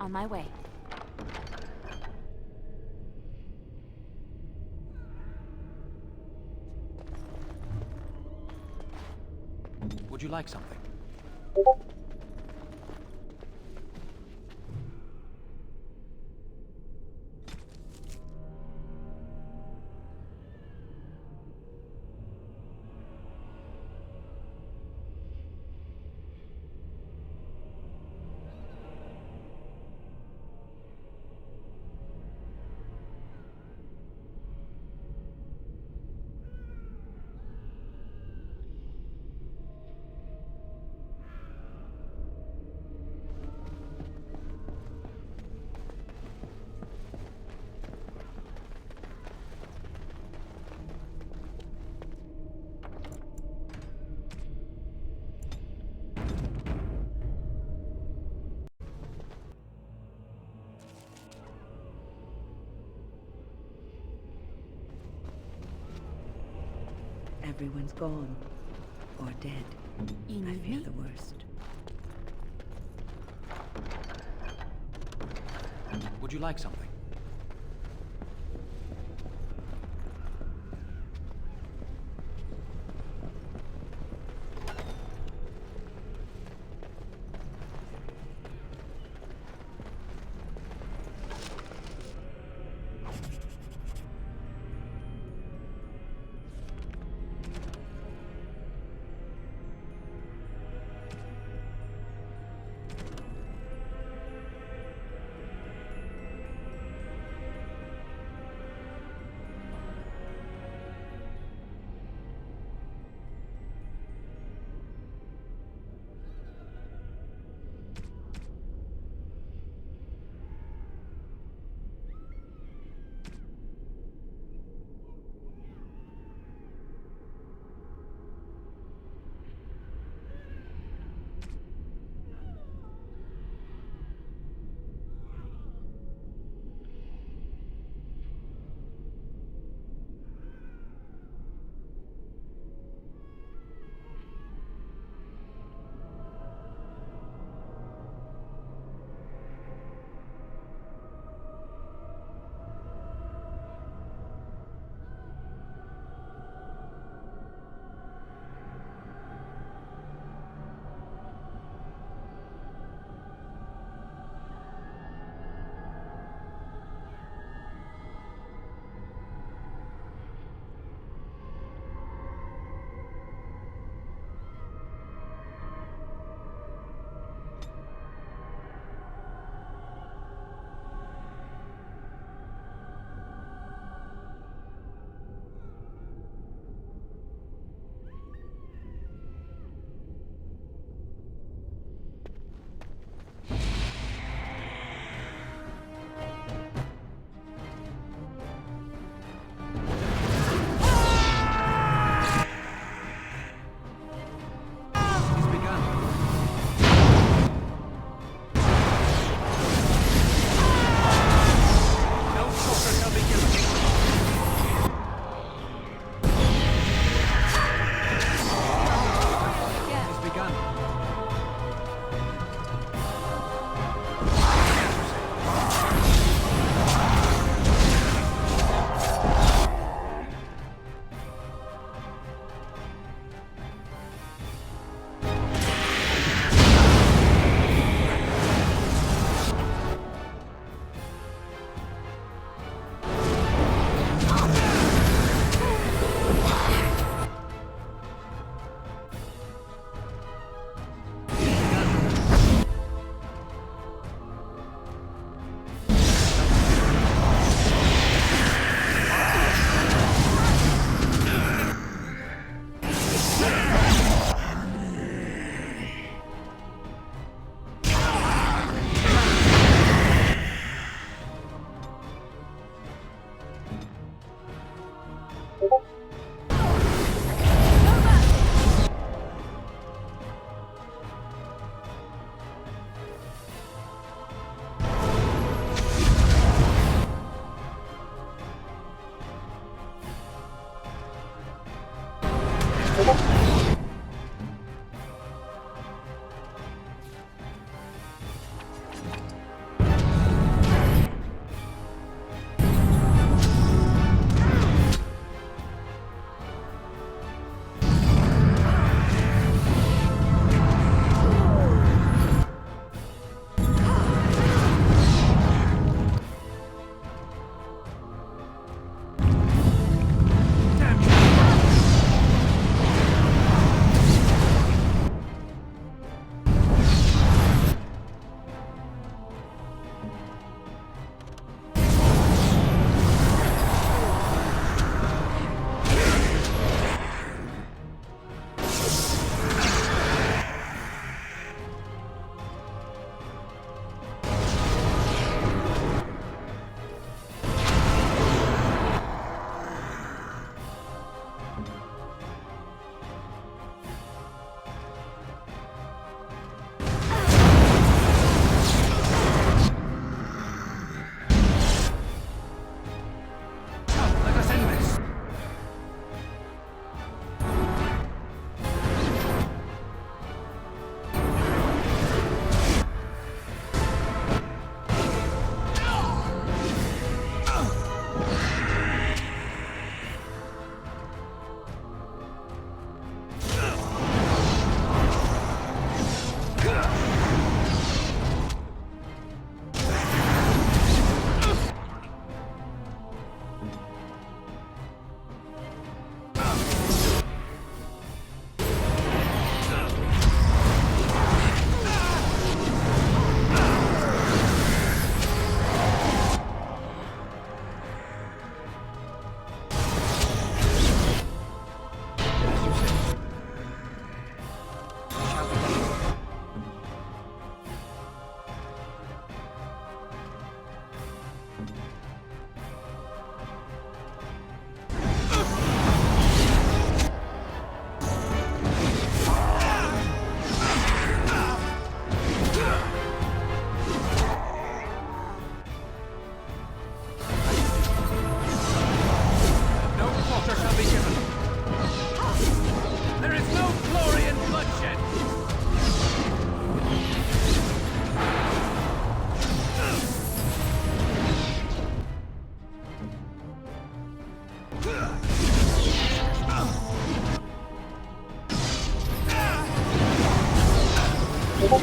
On my way. Would you like something? everyone's gone. Or dead. You I need fear me? the worst. Would you like something? Very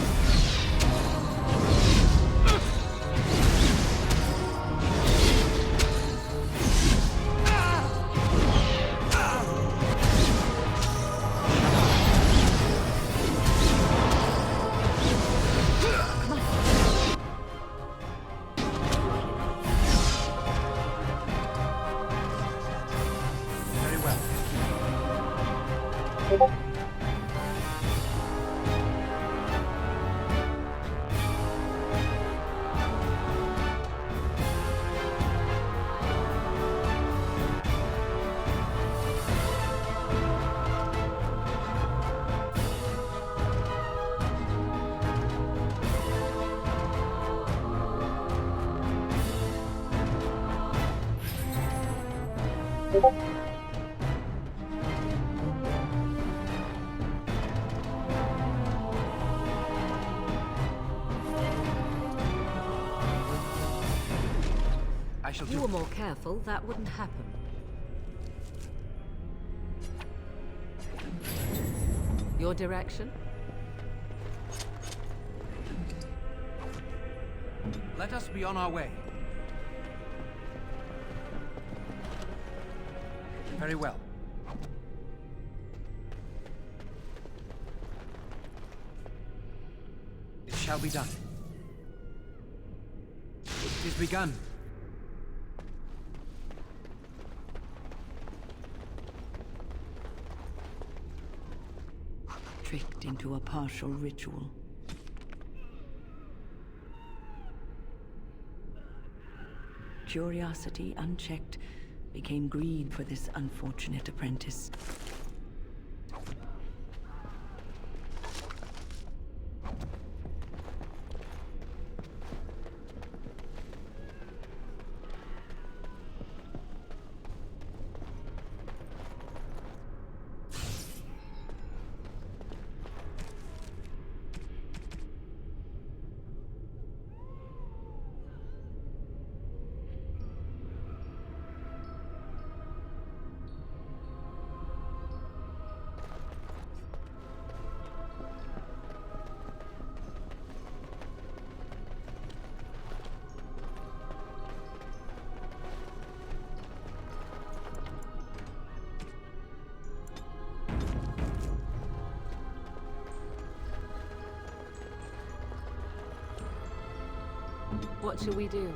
well. I shall If do you were more careful, that wouldn't happen. Your direction? Let us be on our way. Very well. It shall be done. It is begun. Tricked into a partial ritual. Curiosity, unchecked, became greed for this unfortunate apprentice. What shall we do?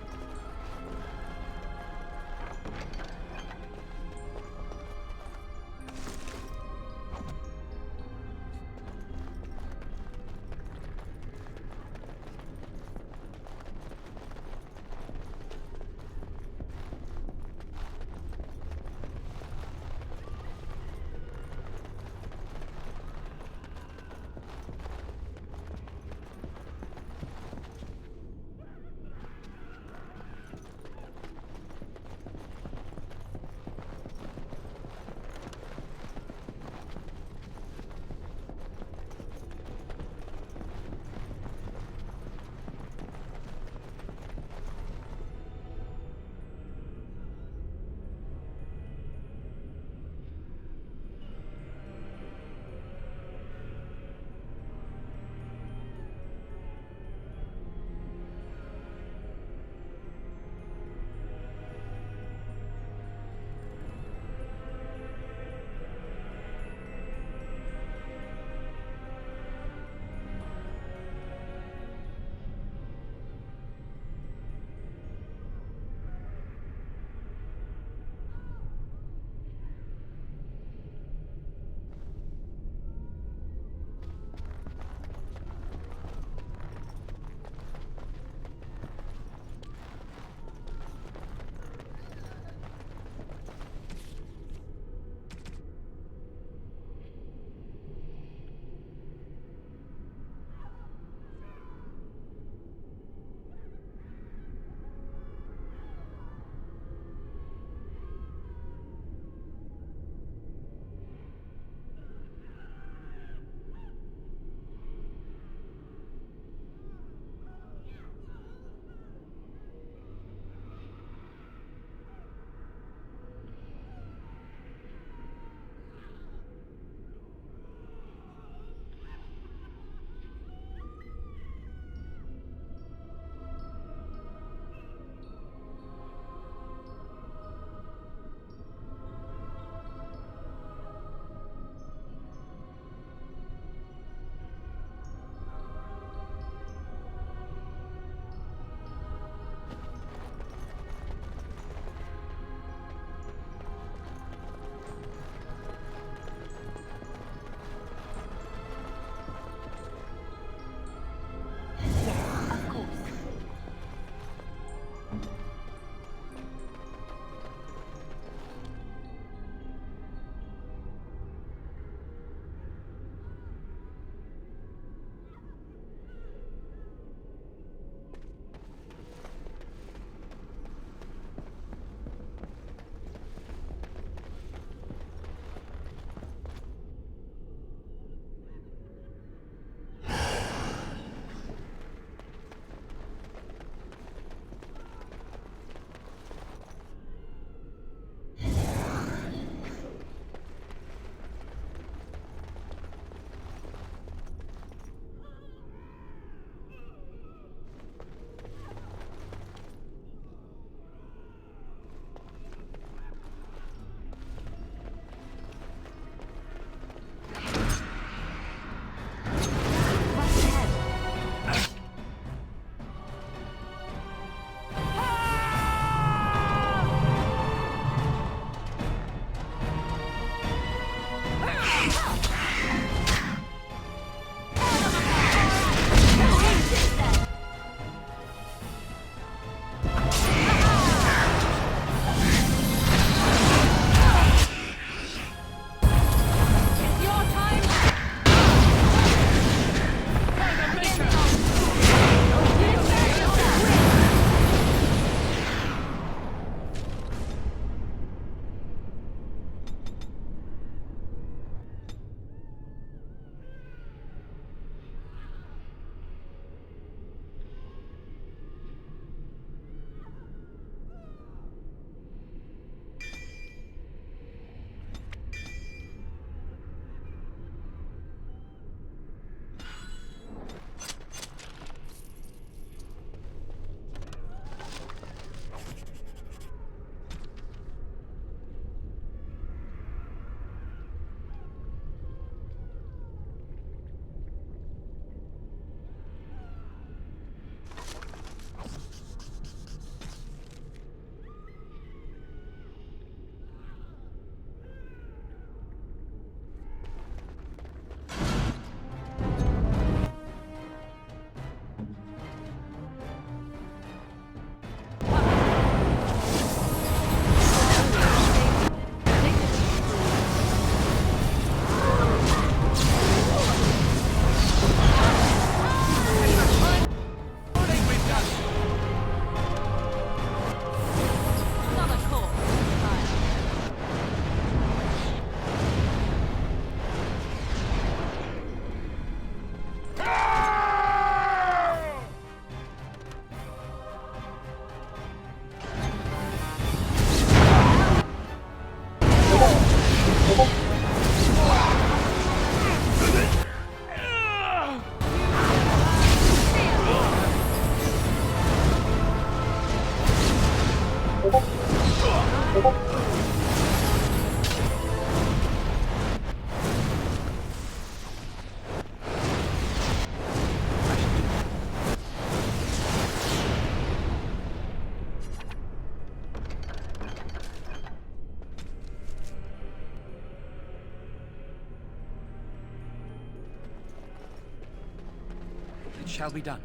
It shall be done.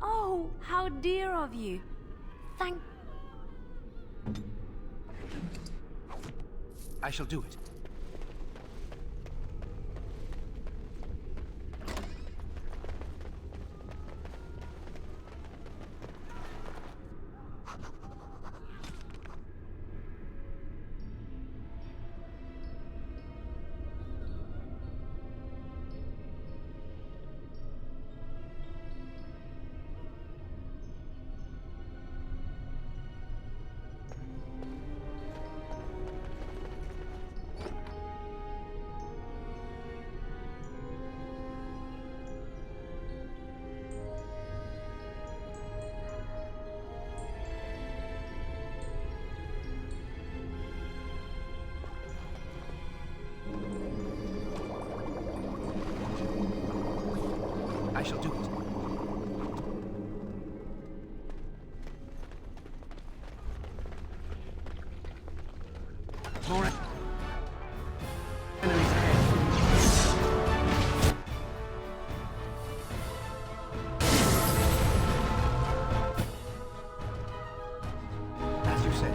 Oh, how dear of you. Thank... I shall do it. I shall do it. More enemies ahead. As you say.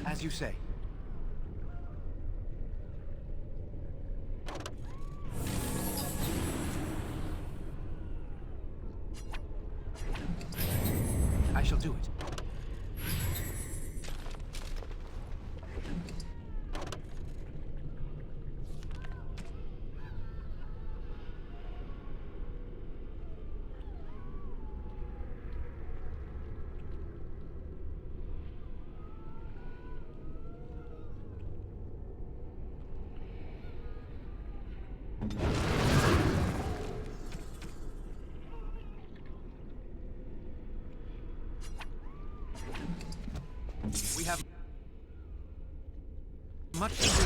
As you say. I shall do it. We have much to do.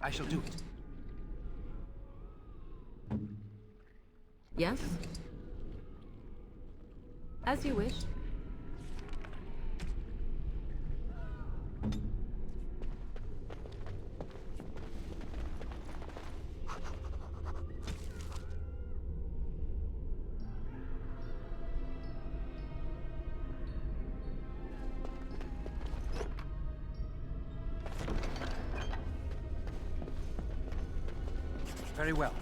I shall do it. Yes? As you wish. Very well.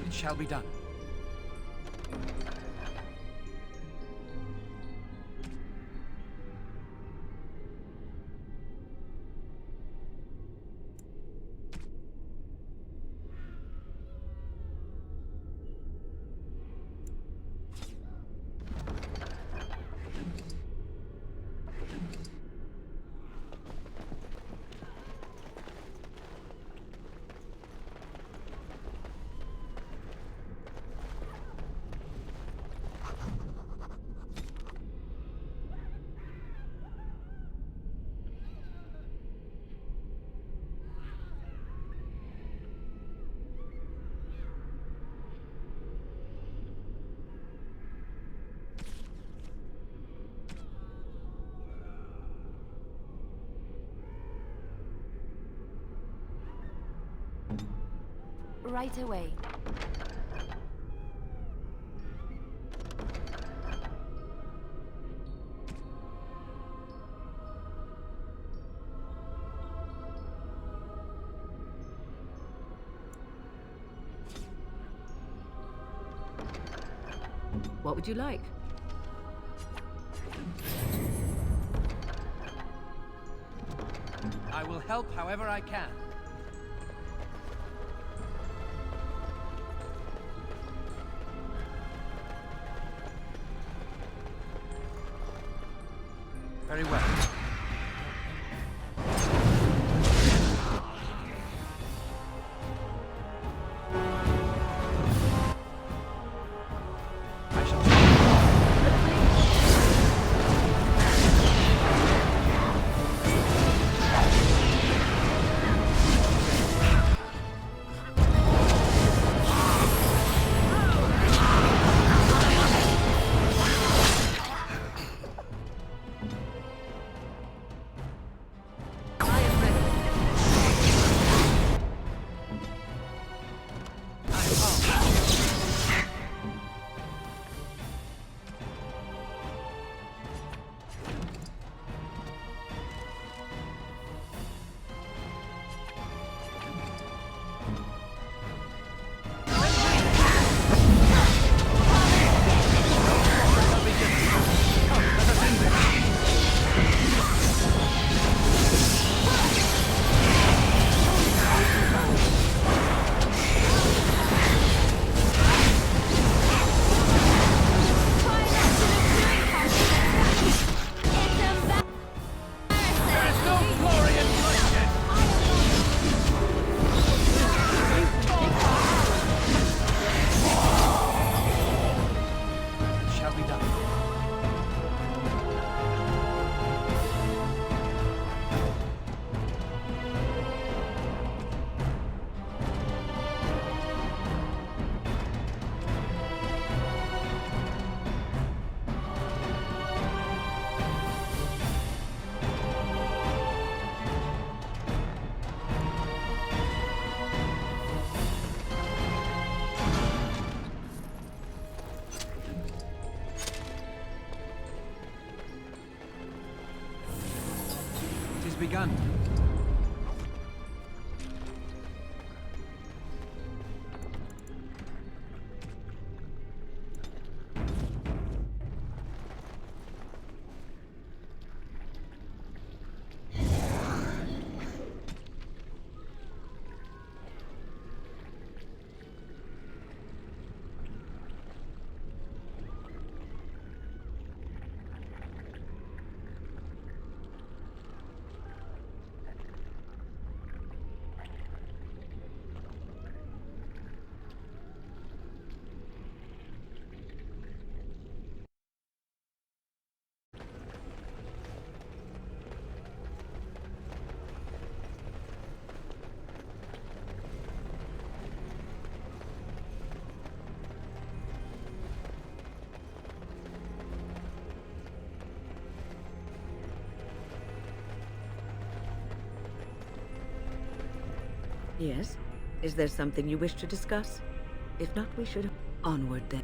It shall be done. right away. What would you like? I will help however I can. Very well. Begun. Yes? Is there something you wish to discuss? If not, we should... Onward, then.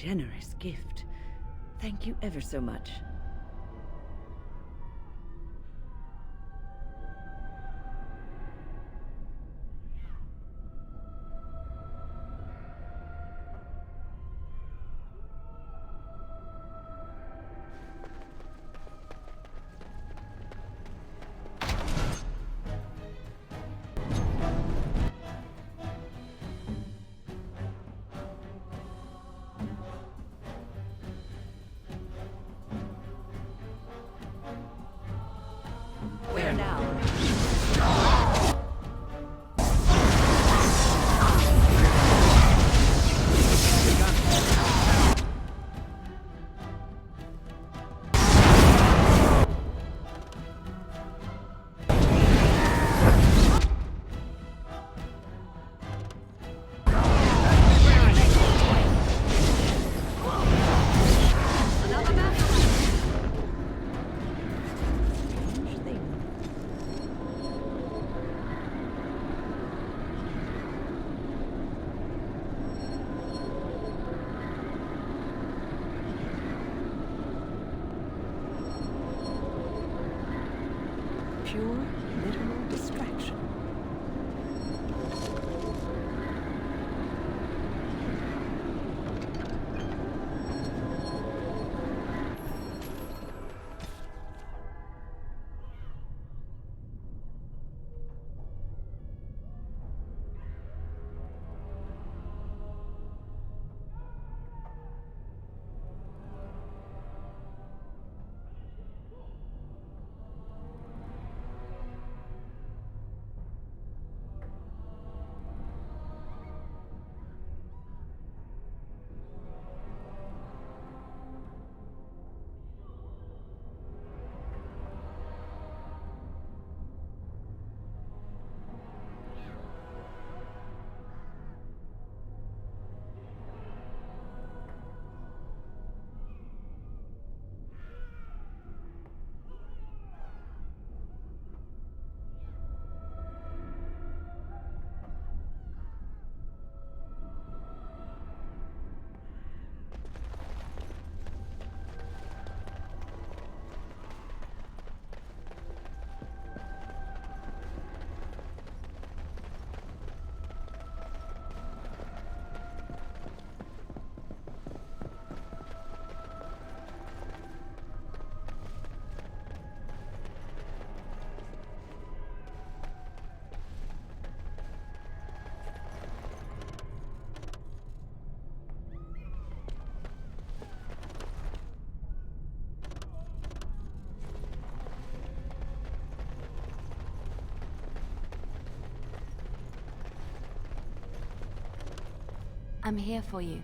generous gift. Thank you ever so much. Where now? Pure, literal distraction. I'm here for you.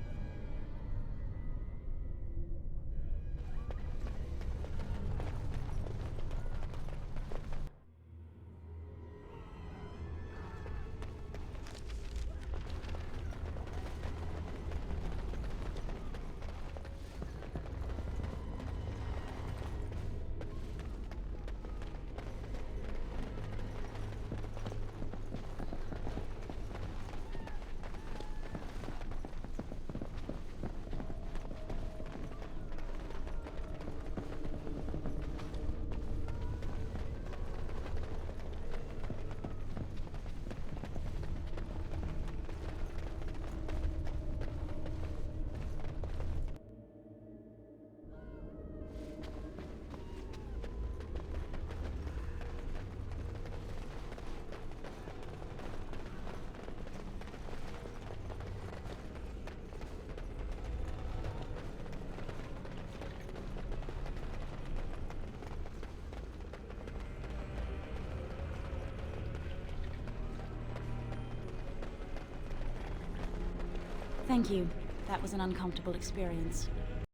Thank you. That was an uncomfortable experience.